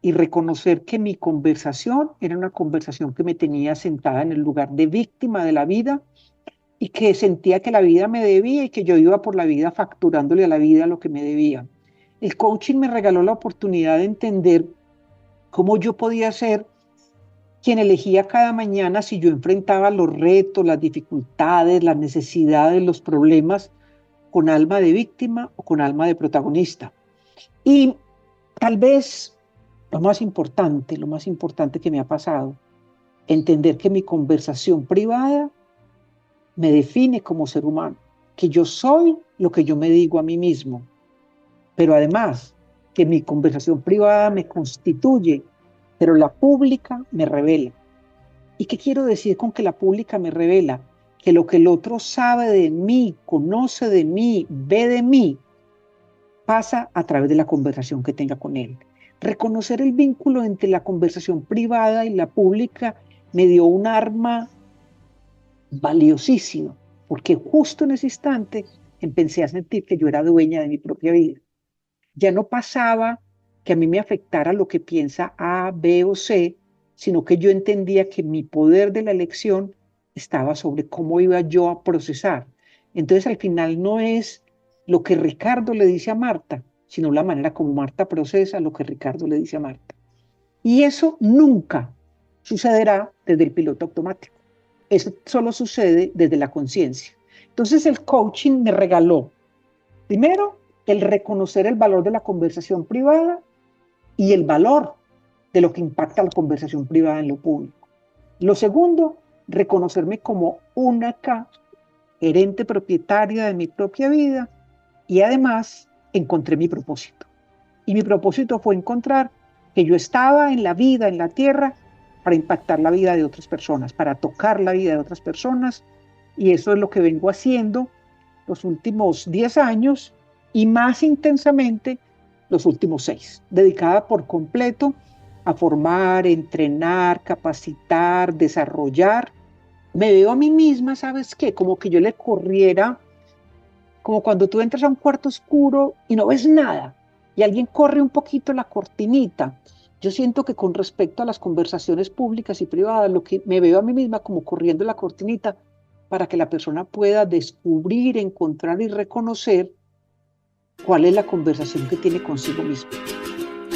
y reconocer que mi conversación era una conversación que me tenía sentada en el lugar de víctima de la vida, y que sentía que la vida me debía y que yo iba por la vida facturándole a la vida lo que me debía. El coaching me regaló la oportunidad de entender cómo yo podía ser quien elegía cada mañana si yo enfrentaba los retos, las dificultades, las necesidades, los problemas con alma de víctima o con alma de protagonista. Y tal vez lo más importante que me ha pasado, entender que mi conversación privada me define como ser humano, que yo soy lo que yo me digo a mí mismo, pero además que mi conversación privada me constituye, pero la pública me revela. ¿Y qué quiero decir con que la pública me revela? Que lo que el otro sabe de mí, conoce de mí, ve de mí, pasa a través de la conversación que tenga con él. Reconocer el vínculo entre la conversación privada y la pública me dio un arma valiosísimo, porque justo en ese instante empecé a sentir que yo era dueña de mi propia vida. Ya no pasaba que a mí me afectara lo que piensa A, B o C, sino que yo entendía que mi poder de la elección estaba sobre cómo iba yo a procesar. Entonces al final no es lo que Ricardo le dice a Marta, sino la manera como Marta procesa lo que Ricardo le dice a Marta. Y eso nunca sucederá desde el piloto automático. Eso solo sucede desde la conciencia. Entonces el coaching me regaló, primero, el reconocer el valor de la conversación privada y el valor de lo que impacta la conversación privada en lo público. Lo segundo, reconocerme como única gerente propietaria de mi propia vida y además encontré mi propósito. Y mi propósito fue encontrar que yo estaba en la vida, en la tierra, para impactar la vida de otras personas, para tocar la vida de otras personas, y eso es lo que vengo haciendo los últimos 10 años y más intensamente los últimos 6, dedicada por completo a formar, entrenar, capacitar, desarrollar. Me veo a mí misma, ¿sabes qué? Como que yo le corriera, como cuando tú entras a un cuarto oscuro y no ves nada, y alguien corre un poquito la cortinita. Yo siento que con respecto a las conversaciones públicas y privadas, lo que me veo a mí misma como corriendo la cortinita para que la persona pueda descubrir, encontrar y reconocer cuál es la conversación que tiene consigo mismo.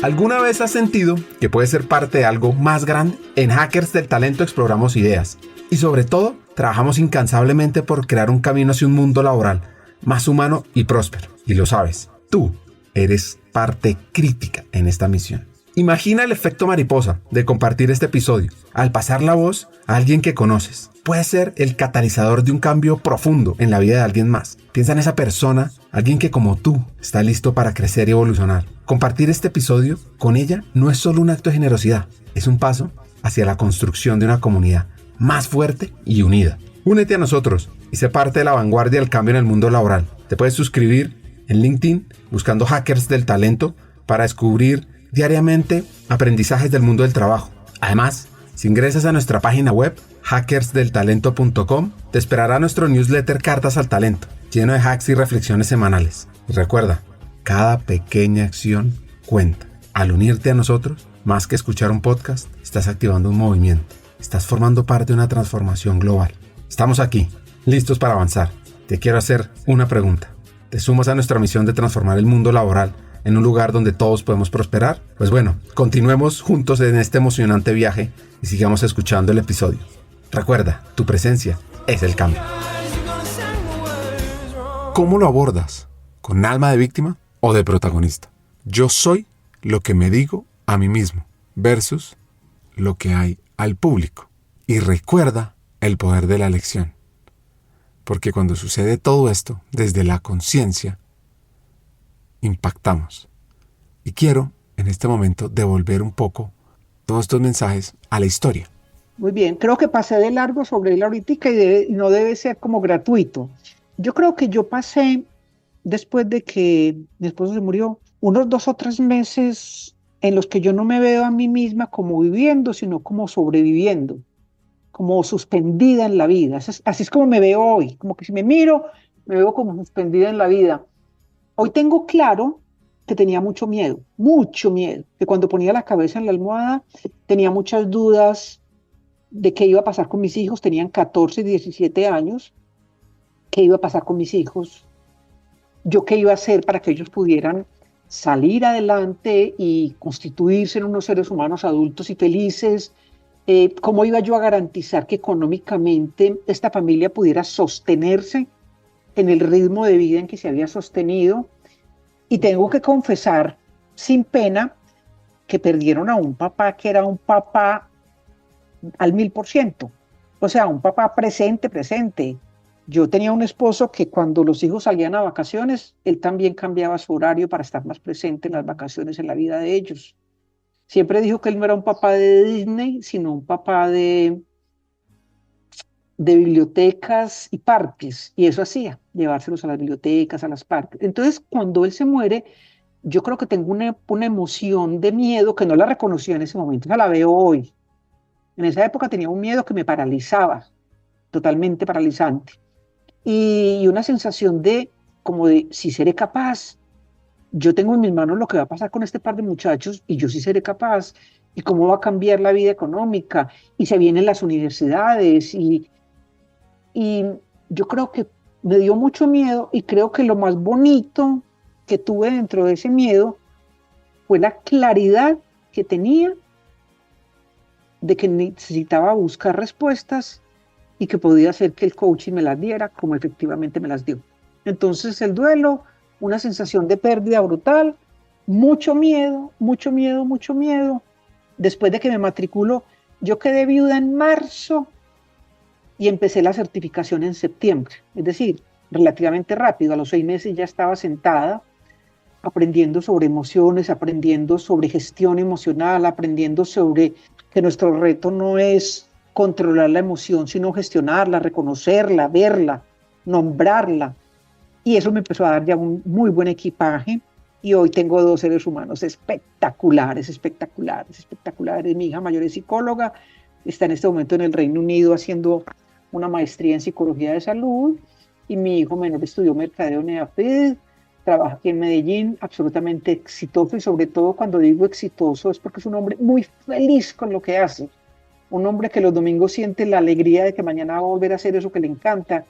¿Alguna vez has sentido que puedes ser parte de algo más grande? En Hackers del Talento exploramos ideas y sobre todo trabajamos incansablemente por crear un camino hacia un mundo laboral más humano y próspero. Y lo sabes, tú eres parte crítica en esta misión. Imagina el efecto mariposa de compartir este episodio. Al pasar la voz a alguien que conoces, puede ser el catalizador de un cambio profundo en la vida de alguien más. Piensa en esa persona, alguien que como tú está listo para crecer y evolucionar. Compartir este episodio con ella no es solo un acto de generosidad, es un paso hacia la construcción de una comunidad más fuerte y unida. Únete a nosotros y sé parte de la vanguardia del cambio en el mundo laboral. Te puedes suscribir en LinkedIn buscando Hackers del Talento para descubrir diariamente aprendizajes del mundo del trabajo. Además, si ingresas a nuestra página web hackersdeltalento.com, te esperará nuestro newsletter Cartas al Talento, lleno de hacks y reflexiones semanales. Y recuerda, cada pequeña acción cuenta. Al unirte a nosotros, más que escuchar un podcast, estás activando un movimiento. Estás formando parte de una transformación global. Estamos aquí, listos para avanzar. Te quiero hacer una pregunta. ¿Te sumas a nuestra misión de transformar el mundo laboral en un lugar donde todos podemos prosperar? Pues bueno, continuemos juntos en este emocionante viaje y sigamos escuchando el episodio. Recuerda, tu presencia es el cambio. ¿Cómo lo abordas? ¿Con alma de víctima o de protagonista? Yo soy lo que me digo a mí mismo versus lo que hay al público. Y recuerda el poder de la elección. Porque cuando sucede todo esto desde la conciencia, impactamos. Y quiero, en este momento, devolver un poco todos estos mensajes a la historia. Muy bien, creo que pasé de largo sobre él ahorita y no debe ser como gratuito. Yo creo que yo pasé, después de que mi esposo se murió, unos 2 o 3 meses en los que yo no me veo a mí misma como viviendo, sino como sobreviviendo, como suspendida en la vida. Así es como me veo hoy, como que si me miro, me veo como suspendida en la vida. Hoy tengo claro que tenía mucho miedo, que cuando ponía la cabeza en la almohada tenía muchas dudas de qué iba a pasar con mis hijos. Tenían 14 y 17 años. ¿Qué iba a pasar con mis hijos? ¿Yo qué iba a hacer para que ellos pudieran salir adelante y constituirse en unos seres humanos adultos y felices? ¿Cómo iba yo a garantizar que económicamente esta familia pudiera sostenerse en el ritmo de vida en que se había sostenido? Y tengo que confesar, sin pena, que perdieron a un papá que era un papá al 1000%. O sea, un papá presente. Yo tenía un esposo que cuando los hijos salían a vacaciones, él también cambiaba su horario para estar más presente en las vacaciones, en la vida de ellos. Siempre dijo que él no era un papá de Disney, sino un papá de bibliotecas y parques, y eso hacía, llevárselos a las bibliotecas, a las parques. Entonces, cuando él se muere, yo creo que tengo una emoción de miedo que no la reconocía en ese momento, o sea, la veo hoy. En esa época tenía un miedo que me paralizaba, totalmente paralizante. Y una sensación de, como de, si seré capaz, yo tengo en mis manos lo que va a pasar con este par de muchachos y yo sí seré capaz, y cómo va a cambiar la vida económica, y se vienen las universidades, y yo creo que me dio mucho miedo, y creo que lo más bonito que tuve dentro de ese miedo fue la claridad que tenía de que necesitaba buscar respuestas y que podía hacer que el coaching me las diera como efectivamente me las dio. Entonces el duelo, una sensación de pérdida brutal, mucho miedo, mucho miedo, mucho miedo. Después de que me matriculo, yo quedé viuda en marzo y empecé la certificación en septiembre. Es decir, relativamente rápido, a los 6 meses ya estaba sentada, aprendiendo sobre emociones, aprendiendo sobre gestión emocional, aprendiendo sobre que nuestro reto no es controlar la emoción, sino gestionarla, reconocerla, verla, nombrarla. Y eso me empezó a dar ya un muy buen equipaje. Y hoy tengo 2 seres humanos espectaculares, espectaculares, espectaculares. Mi hija mayor es psicóloga, está en este momento en el Reino Unido haciendo una maestría en psicología de salud. Y mi hijo menor estudió mercadeo en EAFID, trabaja aquí en Medellín, absolutamente exitoso. Y sobre todo cuando digo exitoso es porque es un hombre muy feliz con lo que hace. Un hombre que los domingos siente la alegría de que mañana va a volver a hacer eso que le encanta.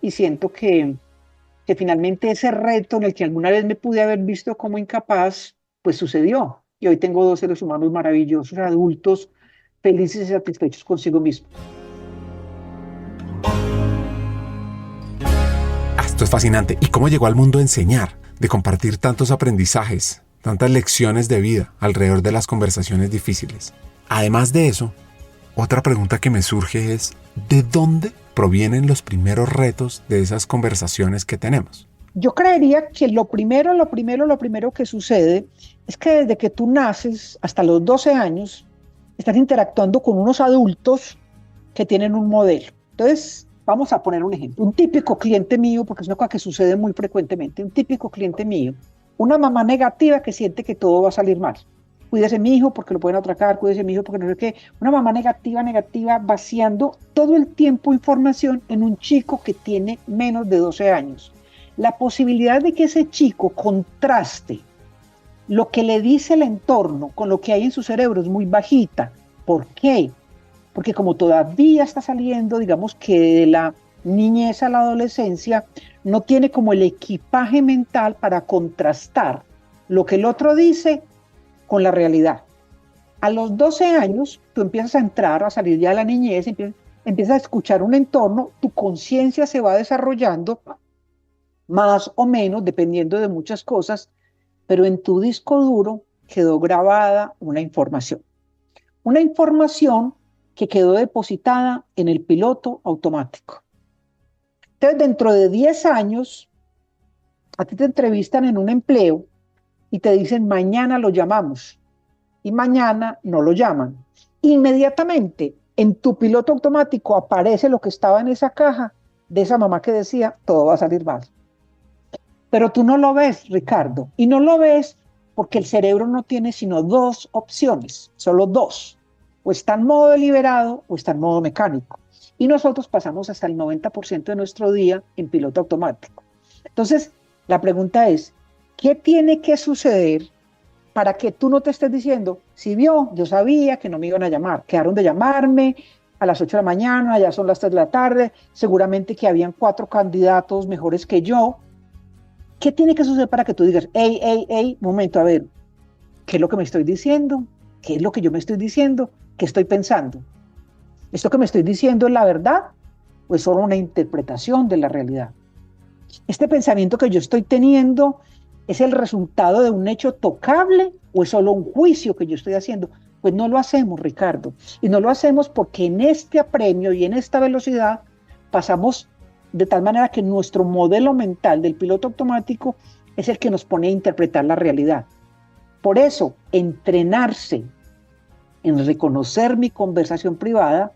Y siento que finalmente ese reto en el que alguna vez me pude haber visto como incapaz, pues sucedió. Y hoy tengo 2 seres humanos maravillosos, adultos, felices y satisfechos consigo mismos. Esto es fascinante. ¿Y cómo llegó al mundo a enseñar, de compartir tantos aprendizajes, tantas lecciones de vida alrededor de las conversaciones difíciles? Además de eso, otra pregunta que me surge es, ¿de dónde provienen los primeros retos de esas conversaciones que tenemos? Yo creería que lo primero que sucede es que desde que tú naces hasta los 12 años, estás interactuando con unos adultos que tienen un modelo. Entonces, vamos a poner un ejemplo. Un típico cliente mío, porque es una cosa que sucede muy frecuentemente, un típico cliente mío, una mamá negativa que siente que todo va a salir mal. Cuídese mi hijo porque lo pueden atracar, cuídese mi hijo porque no sé qué. Una mamá negativa, vaciando todo el tiempo información en un chico que tiene menos de 12 años. La posibilidad de que ese chico contraste lo que le dice el entorno con lo que hay en su cerebro es muy bajita. ¿Por qué? Porque como todavía está saliendo, digamos que de la niñez a la adolescencia, no tiene como el equipaje mental para contrastar lo que el otro dice con la realidad. A los 12 años, tú empiezas a entrar, a salir ya de la niñez, empiezas a escuchar un entorno, tu conciencia se va desarrollando, más o menos, dependiendo de muchas cosas, pero en tu disco duro quedó grabada una información que quedó depositada en el piloto automático. Entonces, dentro de 10 años, a ti te entrevistan en un empleo y te dicen, mañana lo llamamos, y mañana no lo llaman. Inmediatamente, en tu piloto automático aparece lo que estaba en esa caja de esa mamá que decía, todo va a salir mal. Pero tú no lo ves, Ricardo, y no lo ves porque el cerebro no tiene sino 2 opciones, solo 2. O está en modo deliberado o está en modo mecánico. Y nosotros pasamos hasta el 90% de nuestro día en piloto automático. Entonces, la pregunta es, ¿qué tiene que suceder para que tú no te estés diciendo, si vio, yo sabía que no me iban a llamar, quedaron de llamarme a las 8 de la mañana, ya son las 3 de la tarde, seguramente que habían 4 candidatos mejores que yo? ¿Qué tiene que suceder para que tú digas, momento, a ver, ¿qué es lo que me estoy diciendo? ¿Qué es lo que yo me estoy diciendo? ¿Qué estoy pensando? ¿Esto que me estoy diciendo es la verdad o es solo una interpretación de la realidad? ¿Este pensamiento que yo estoy teniendo es el resultado de un hecho tocable o es solo un juicio que yo estoy haciendo? Pues no lo hacemos, Ricardo. Y no lo hacemos porque en este apremio y en esta velocidad pasamos de tal manera que nuestro modelo mental del piloto automático es el que nos pone a interpretar la realidad. Por eso, entrenarse en reconocer mi conversación privada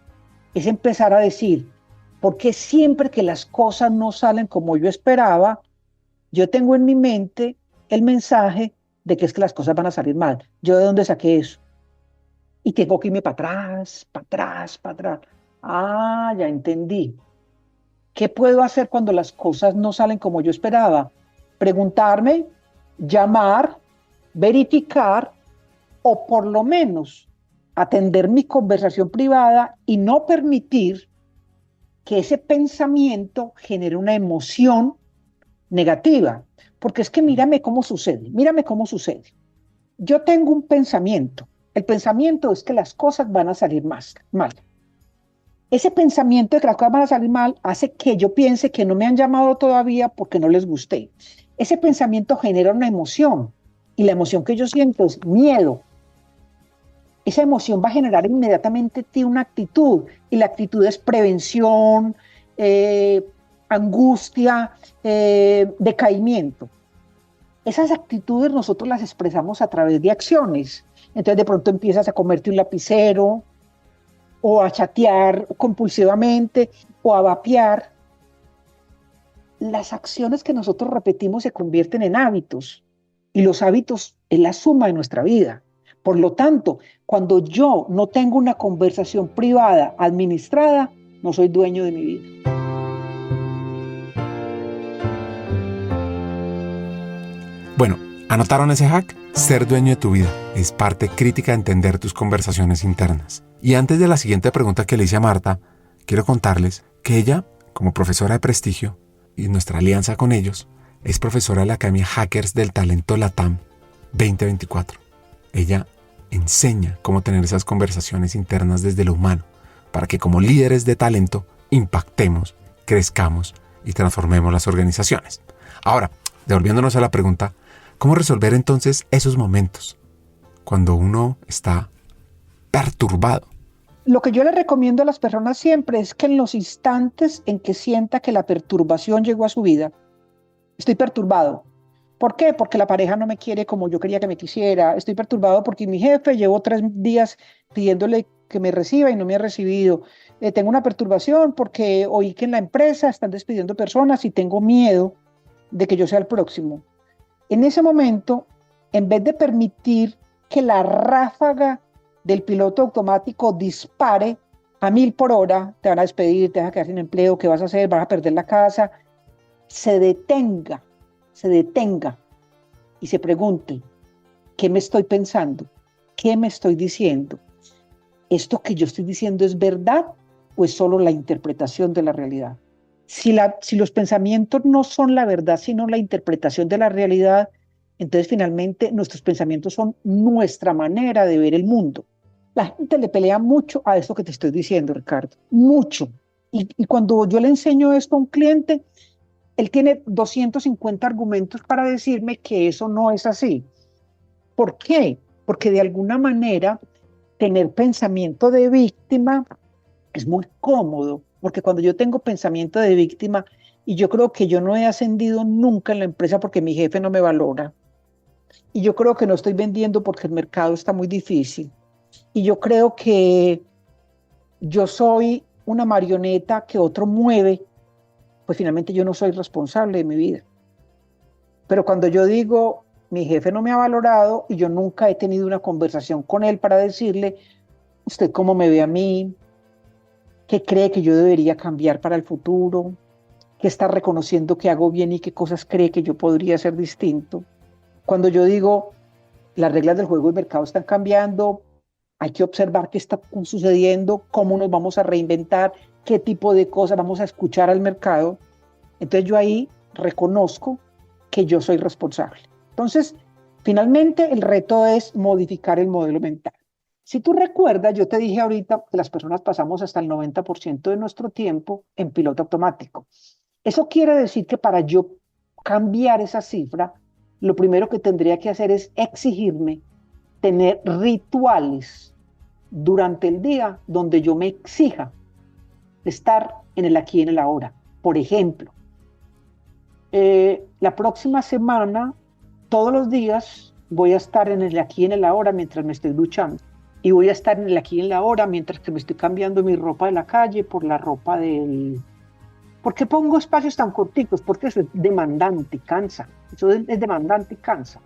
es empezar a decir, ¿por qué siempre que las cosas no salen como yo esperaba, yo tengo en mi mente el mensaje de que es que las cosas van a salir mal? ¿Yo de dónde saqué eso? Y tengo que irme para atrás, para atrás, para atrás. Ah, ya entendí. ¿Qué puedo hacer cuando las cosas no salen como yo esperaba? Preguntarme, llamar, verificar o por lo menos atender mi conversación privada y no permitir que ese pensamiento genere una emoción negativa. Porque es que mírame cómo sucede. Yo tengo un pensamiento. El pensamiento es que las cosas van a salir mal. Ese pensamiento de que las cosas van a salir mal hace que yo piense que no me han llamado todavía porque no les gusté. Ese pensamiento genera una emoción y la emoción que yo siento es miedo. Esa emoción va a generar inmediatamente en ti una actitud y la actitud es prevención, angustia, decaimiento. Esas actitudes nosotros las expresamos a través de acciones. Entonces de pronto empiezas a comerte un lapicero o a chatear compulsivamente o a vapear. Las acciones que nosotros repetimos se convierten en hábitos y los hábitos es la suma de nuestra vida. Por lo tanto, cuando yo no tengo una conversación privada administrada, no soy dueño de mi vida. Bueno, ¿anotaron ese hack? Ser dueño de tu vida es parte crítica de entender tus conversaciones internas. Y antes de la siguiente pregunta que le hice a Marta, quiero contarles que ella, como profesora de prestigio, y nuestra alianza con ellos, es profesora de la Academia Hackers del Talento LATAM 2024. Ella enseña cómo tener esas conversaciones internas desde lo humano, para que como líderes de talento impactemos, crezcamos y transformemos las organizaciones. Ahora, devolviéndonos a la pregunta, ¿cómo resolver entonces esos momentos cuando uno está perturbado? Lo que yo le recomiendo a las personas siempre es que en los instantes en que sienta que la perturbación llegó a su vida, estoy perturbado. ¿Por qué? Porque la pareja no me quiere como yo quería que me quisiera. Estoy perturbado porque mi jefe llevó 3 días pidiéndole que me reciba y no me ha recibido. Tengo una perturbación porque oí que en la empresa están despidiendo personas y tengo miedo de que yo sea el próximo. En ese momento, en vez de permitir que la ráfaga del piloto automático dispare a 1000 por hora, te van a despedir, te vas a quedar sin empleo, ¿qué vas a hacer? Vas a perder la casa. Se detenga y se pregunte, ¿qué me estoy pensando? ¿Qué me estoy diciendo? ¿Esto que yo estoy diciendo es verdad o es solo la interpretación de la realidad? Si los pensamientos no son la verdad, sino la interpretación de la realidad, entonces finalmente nuestros pensamientos son nuestra manera de ver el mundo. La gente le pelea mucho a esto que te estoy diciendo, Ricardo, mucho. Y cuando yo le enseño esto a un cliente, él tiene 250 argumentos para decirme que eso no es así. ¿Por qué? Porque de alguna manera tener pensamiento de víctima es muy cómodo, porque cuando yo tengo pensamiento de víctima, y yo creo que yo no he ascendido nunca en la empresa porque mi jefe no me valora, y yo creo que no estoy vendiendo porque el mercado está muy difícil, y yo creo que yo soy una marioneta que otro mueve, pues finalmente yo no soy responsable de mi vida. Pero cuando yo digo, mi jefe no me ha valorado y yo nunca he tenido una conversación con él para decirle, ¿usted cómo me ve a mí? ¿Qué cree que yo debería cambiar para el futuro? ¿Qué está reconociendo que hago bien y qué cosas cree que yo podría hacer distinto? Cuando yo digo, las reglas del juego del mercado están cambiando, hay que observar qué está sucediendo, cómo nos vamos a reinventar, qué tipo de cosas vamos a escuchar al mercado. Entonces yo ahí reconozco que yo soy responsable. Entonces, finalmente el reto es modificar el modelo mental. Si tú recuerdas, yo te dije ahorita que las personas pasamos hasta el 90% de nuestro tiempo en piloto automático. Eso quiere decir que para yo cambiar esa cifra, lo primero que tendría que hacer es exigirme tener rituales durante el día donde yo me exija estar en el aquí y en el ahora. Por ejemplo, la próxima semana, todos los días, voy a estar en el aquí y en el ahora mientras me estoy duchando. Y voy a estar en el aquí y en el ahora mientras que me estoy cambiando mi ropa de la calle por la ropa del... ¿Por qué pongo espacios tan corticos? Porque eso es demandante, cansa. Eso es demandante y cansa.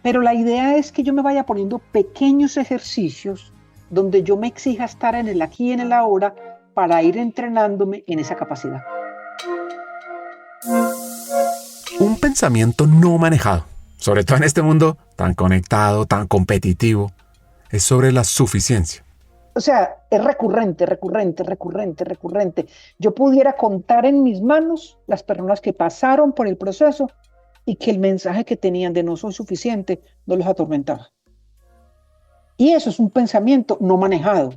Pero la idea es que yo me vaya poniendo pequeños ejercicios donde yo me exija estar en el aquí y en el ahora para ir entrenándome en esa capacidad. pensamiento no manejado, sobre todo en este mundo tan conectado, tan competitivo, es sobre la suficiencia. O sea, es recurrente. Yo pudiera contar en mis manos las personas que pasaron por el proceso y que el mensaje que tenían de no soy suficiente no los atormentaba. Y eso es un pensamiento no manejado.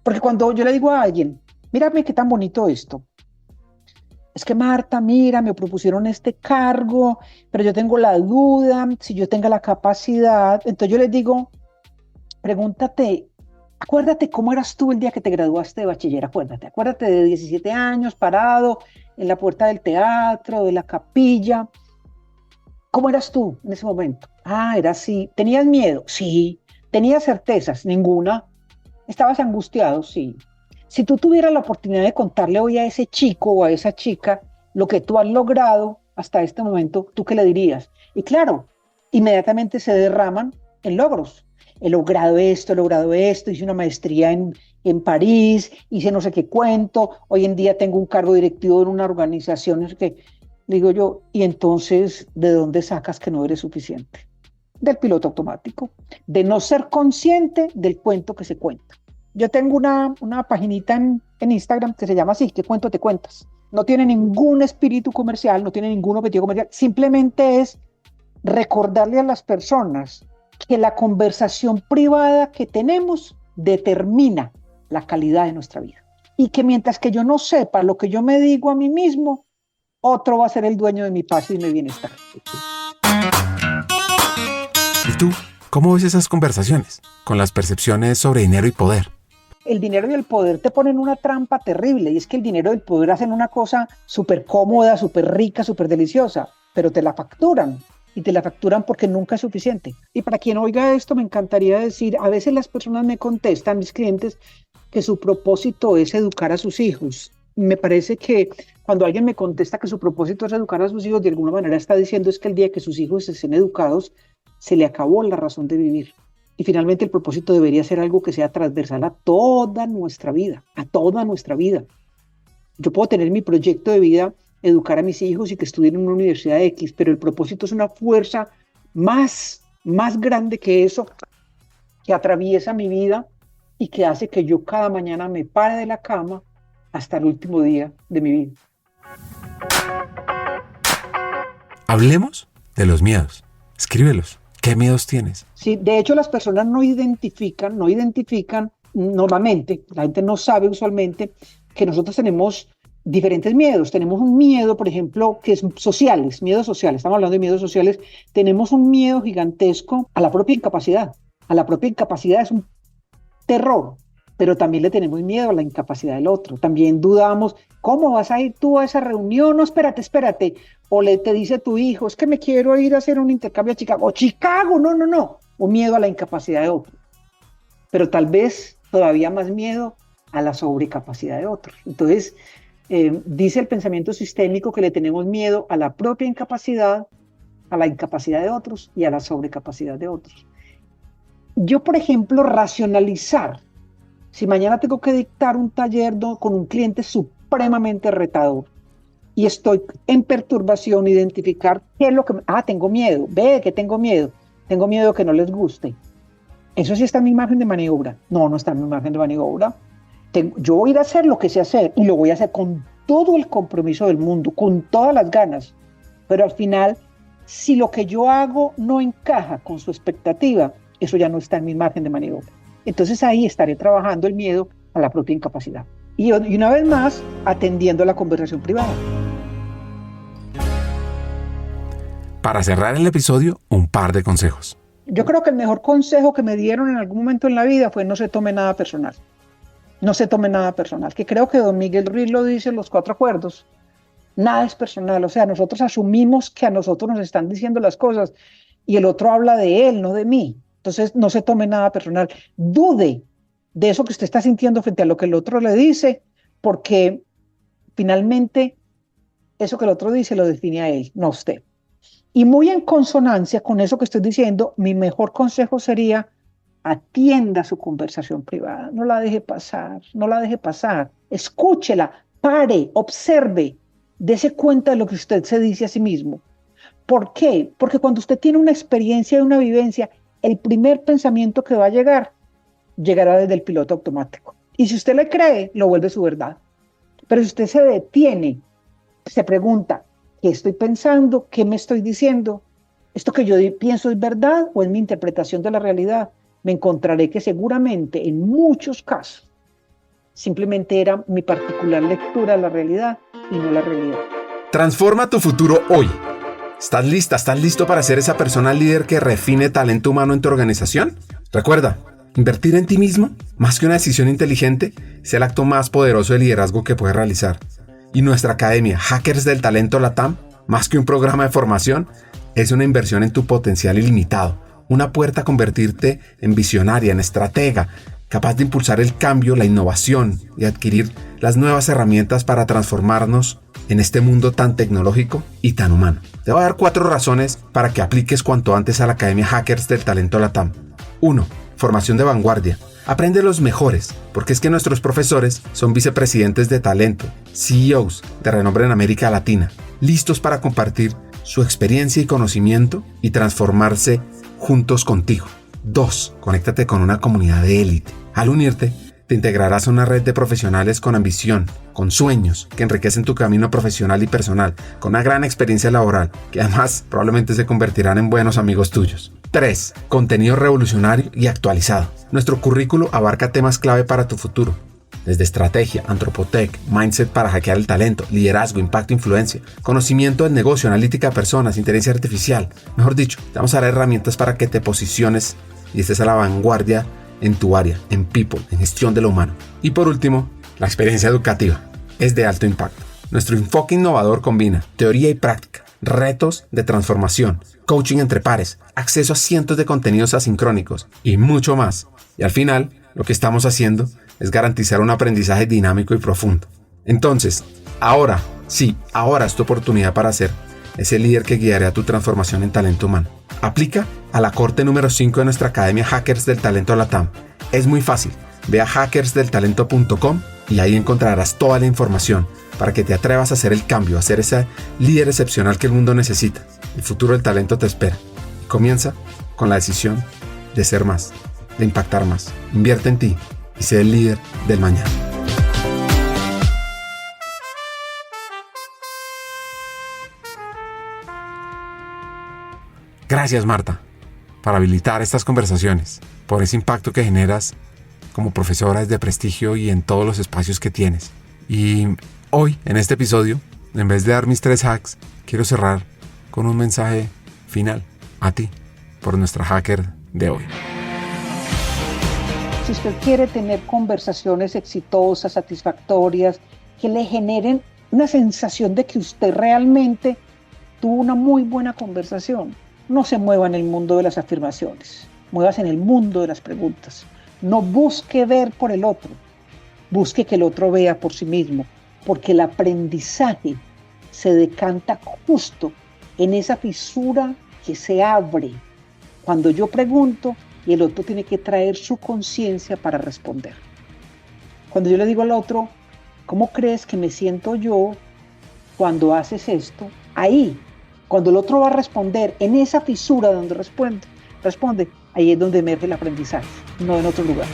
Porque cuando yo le digo a alguien, mírame qué tan bonito esto. Es que Marta, mira, me propusieron este cargo, pero yo tengo la duda si yo tenga la capacidad. Entonces yo les digo, pregúntate, acuérdate cómo eras tú el día que te graduaste de bachiller, acuérdate de 17 años parado en la puerta del teatro, de la capilla. ¿Cómo eras tú en ese momento? Era así. ¿Tenías miedo? Sí. ¿Tenías certezas? Ninguna. ¿Estabas angustiado? Sí. Si tú tuvieras la oportunidad de contarle hoy a ese chico o a esa chica lo que tú has logrado hasta este momento, ¿tú qué le dirías? Y claro, inmediatamente se derraman en logros. He logrado esto, hice una maestría en París, hice no sé qué cuento, hoy en día tengo un cargo directivo en una organización, no sé qué. Digo yo, y entonces, ¿de dónde sacas que no eres suficiente? Del piloto automático, de no ser consciente del cuento que se cuenta. Yo tengo una paginita en Instagram que se llama así, ¿qué cuento te cuentas? No tiene ningún espíritu comercial, no tiene ningún objetivo comercial, simplemente es recordarle a las personas que la conversación privada que tenemos determina la calidad de nuestra vida. Y que mientras que yo no sepa lo que yo me digo a mí mismo, otro va a ser el dueño de mi paz y de mi bienestar. ¿Y tú? ¿Cómo ves esas conversaciones con las percepciones sobre dinero y poder? El dinero y el poder te ponen una trampa terrible, y es que el dinero y el poder hacen una cosa súper cómoda, súper rica, súper deliciosa, pero te la facturan, y te la facturan porque nunca es suficiente. Y para quien oiga esto, me encantaría decir, a veces las personas me contestan, mis clientes, que su propósito es educar a sus hijos. Me parece que cuando alguien me contesta que su propósito es educar a sus hijos, de alguna manera está diciendo es que el día que sus hijos estén educados, se le acabó la razón de vivir. Y finalmente el propósito debería ser algo que sea transversal a toda nuestra vida, a toda nuestra vida. Yo puedo tener mi proyecto de vida, educar a mis hijos y que estudien en una universidad X, pero el propósito es una fuerza más grande que eso, que atraviesa mi vida y que hace que yo cada mañana me pare de la cama hasta el último día de mi vida. Hablemos de los miedos. Escríbelos. ¿Qué miedos tienes? Sí, de hecho las personas no identifican normalmente, la gente no sabe usualmente que nosotros tenemos diferentes miedos. Tenemos un miedo, por ejemplo, que es sociales, miedos sociales, estamos hablando de miedos sociales. Tenemos un miedo gigantesco a la propia incapacidad. A la propia incapacidad es un terror, pero también le tenemos miedo a la incapacidad del otro. También dudamos, ¿cómo vas a ir tú a esa reunión? No, espérate. O te dice tu hijo, es que me quiero ir a hacer un intercambio a Chicago. O Chicago, no. O miedo a la incapacidad de otro. Pero tal vez todavía más miedo a la sobrecapacidad de otros. Entonces, dice el pensamiento sistémico que le tenemos miedo a la propia incapacidad, a la incapacidad de otros y a la sobrecapacidad de otros. Yo, por ejemplo, racionalizar. Si mañana tengo que dictar un taller con un cliente supremamente retador y estoy en perturbación, identificar qué es lo que... tengo miedo. Que tengo miedo. Tengo miedo que no les guste. ¿Eso sí está en mi margen de maniobra? No está en mi margen de maniobra. Yo voy a ir a hacer lo que sé hacer y lo voy a hacer con todo el compromiso del mundo, con todas las ganas. Pero al final, si lo que yo hago no encaja con su expectativa, eso ya no está en mi margen de maniobra. Entonces ahí estaré trabajando el miedo a la propia incapacidad. Y una vez más, atendiendo la conversación privada. Para cerrar el episodio, un par de consejos. Yo creo que el mejor consejo que me dieron en algún momento en la vida fue no se tome nada personal. No se tome nada personal. Que creo que don Miguel Ruiz lo dice en Los 4 Acuerdos. Nada es personal. O sea, nosotros asumimos que a nosotros nos están diciendo las cosas y el otro habla de él, no de mí. Entonces, no se tome nada personal. Dude de eso que usted está sintiendo frente a lo que el otro le dice, porque finalmente eso que el otro dice lo define a él, no a usted. Y muy en consonancia con eso que estoy diciendo, mi mejor consejo sería atienda su conversación privada. No la deje pasar. Escúchela, pare, observe, dése cuenta de lo que usted se dice a sí mismo. ¿Por qué? Porque cuando usted tiene una experiencia y una vivencia, el primer pensamiento que va a llegar, llegará desde el piloto automático. Y si usted le cree, lo vuelve su verdad. Pero si usted se detiene, se pregunta, ¿qué estoy pensando? ¿Qué me estoy diciendo? ¿Esto que yo pienso es verdad o es mi interpretación de la realidad? Me encontraré que seguramente en muchos casos simplemente era mi particular lectura de la realidad y no la realidad. Transforma tu futuro hoy. ¿Estás lista? ¿Estás listo para ser esa persona líder que refine talento humano en tu organización? Recuerda, invertir en ti mismo, más que una decisión inteligente, es el acto más poderoso de liderazgo que puedes realizar. Y nuestra academia Hackers del Talento LATAM, más que un programa de formación, es una inversión en tu potencial ilimitado, una puerta a convertirte en visionaria, en estratega, capaz de impulsar el cambio, la innovación y adquirir las nuevas herramientas para transformarnos en este mundo tan tecnológico y tan humano. Te voy a dar 4 razones para que apliques cuanto antes a la Academia Hackers del Talento LATAM. 1. Formación de vanguardia. Aprende los mejores, porque es que nuestros profesores son vicepresidentes de talento, CEOs de renombre en América Latina, listos para compartir su experiencia y conocimiento y transformarse juntos contigo. 2. Conéctate con una comunidad de élite. Al unirte, te integrarás a una red de profesionales con ambición, con sueños, que enriquecen tu camino profesional y personal, con una gran experiencia laboral, que además probablemente se convertirán en buenos amigos tuyos. 3. Contenido revolucionario y actualizado. Nuestro currículo abarca temas clave para tu futuro, desde estrategia, antropotec, mindset para hackear el talento, liderazgo, impacto, influencia, conocimiento del negocio, analítica de personas, inteligencia artificial. Mejor dicho, te vamos a dar herramientas para que te posiciones y estés a la vanguardia en tu área, en people, en gestión de lo humano. Y por último, la experiencia educativa es de alto impacto. Nuestro enfoque innovador combina teoría y práctica, retos de transformación, coaching entre pares, acceso a cientos de contenidos asincrónicos y mucho más. Y al final, lo que estamos haciendo es garantizar un aprendizaje dinámico y profundo. Entonces, ahora es tu oportunidad para ser ese líder que guiará tu transformación en talento humano. Aplica a la corte número 5 de nuestra Academia Hackers del Talento LATAM. Es muy fácil. Ve a hackersdeltalento.com y ahí encontrarás toda la información para que te atrevas a hacer el cambio, a ser ese líder excepcional que el mundo necesita. El futuro del talento te espera. Y comienza con la decisión de ser más, de impactar más. Invierte en ti y sé el líder del mañana. Gracias, Marta, por habilitar estas conversaciones, por ese impacto que generas como profesora de prestigio y en todos los espacios que tienes. Y hoy, en este episodio, en vez de dar mis 3 hacks, quiero cerrar con un mensaje final a ti, por nuestra hacker de hoy. Si usted quiere tener conversaciones exitosas, satisfactorias, que le generen una sensación de que usted realmente tuvo una muy buena conversación, no se mueva en el mundo de las afirmaciones, muévase en el mundo de las preguntas. No busque ver por el otro, busque que el otro vea por sí mismo, porque el aprendizaje se decanta justo en esa fisura que se abre cuando yo pregunto y el otro tiene que traer su conciencia para responder. Cuando yo le digo al otro, ¿cómo crees que me siento yo cuando haces esto? Ahí, cuando el otro va a responder, en esa fisura donde responde, ahí es donde emerge el aprendizaje, no en otro lugar.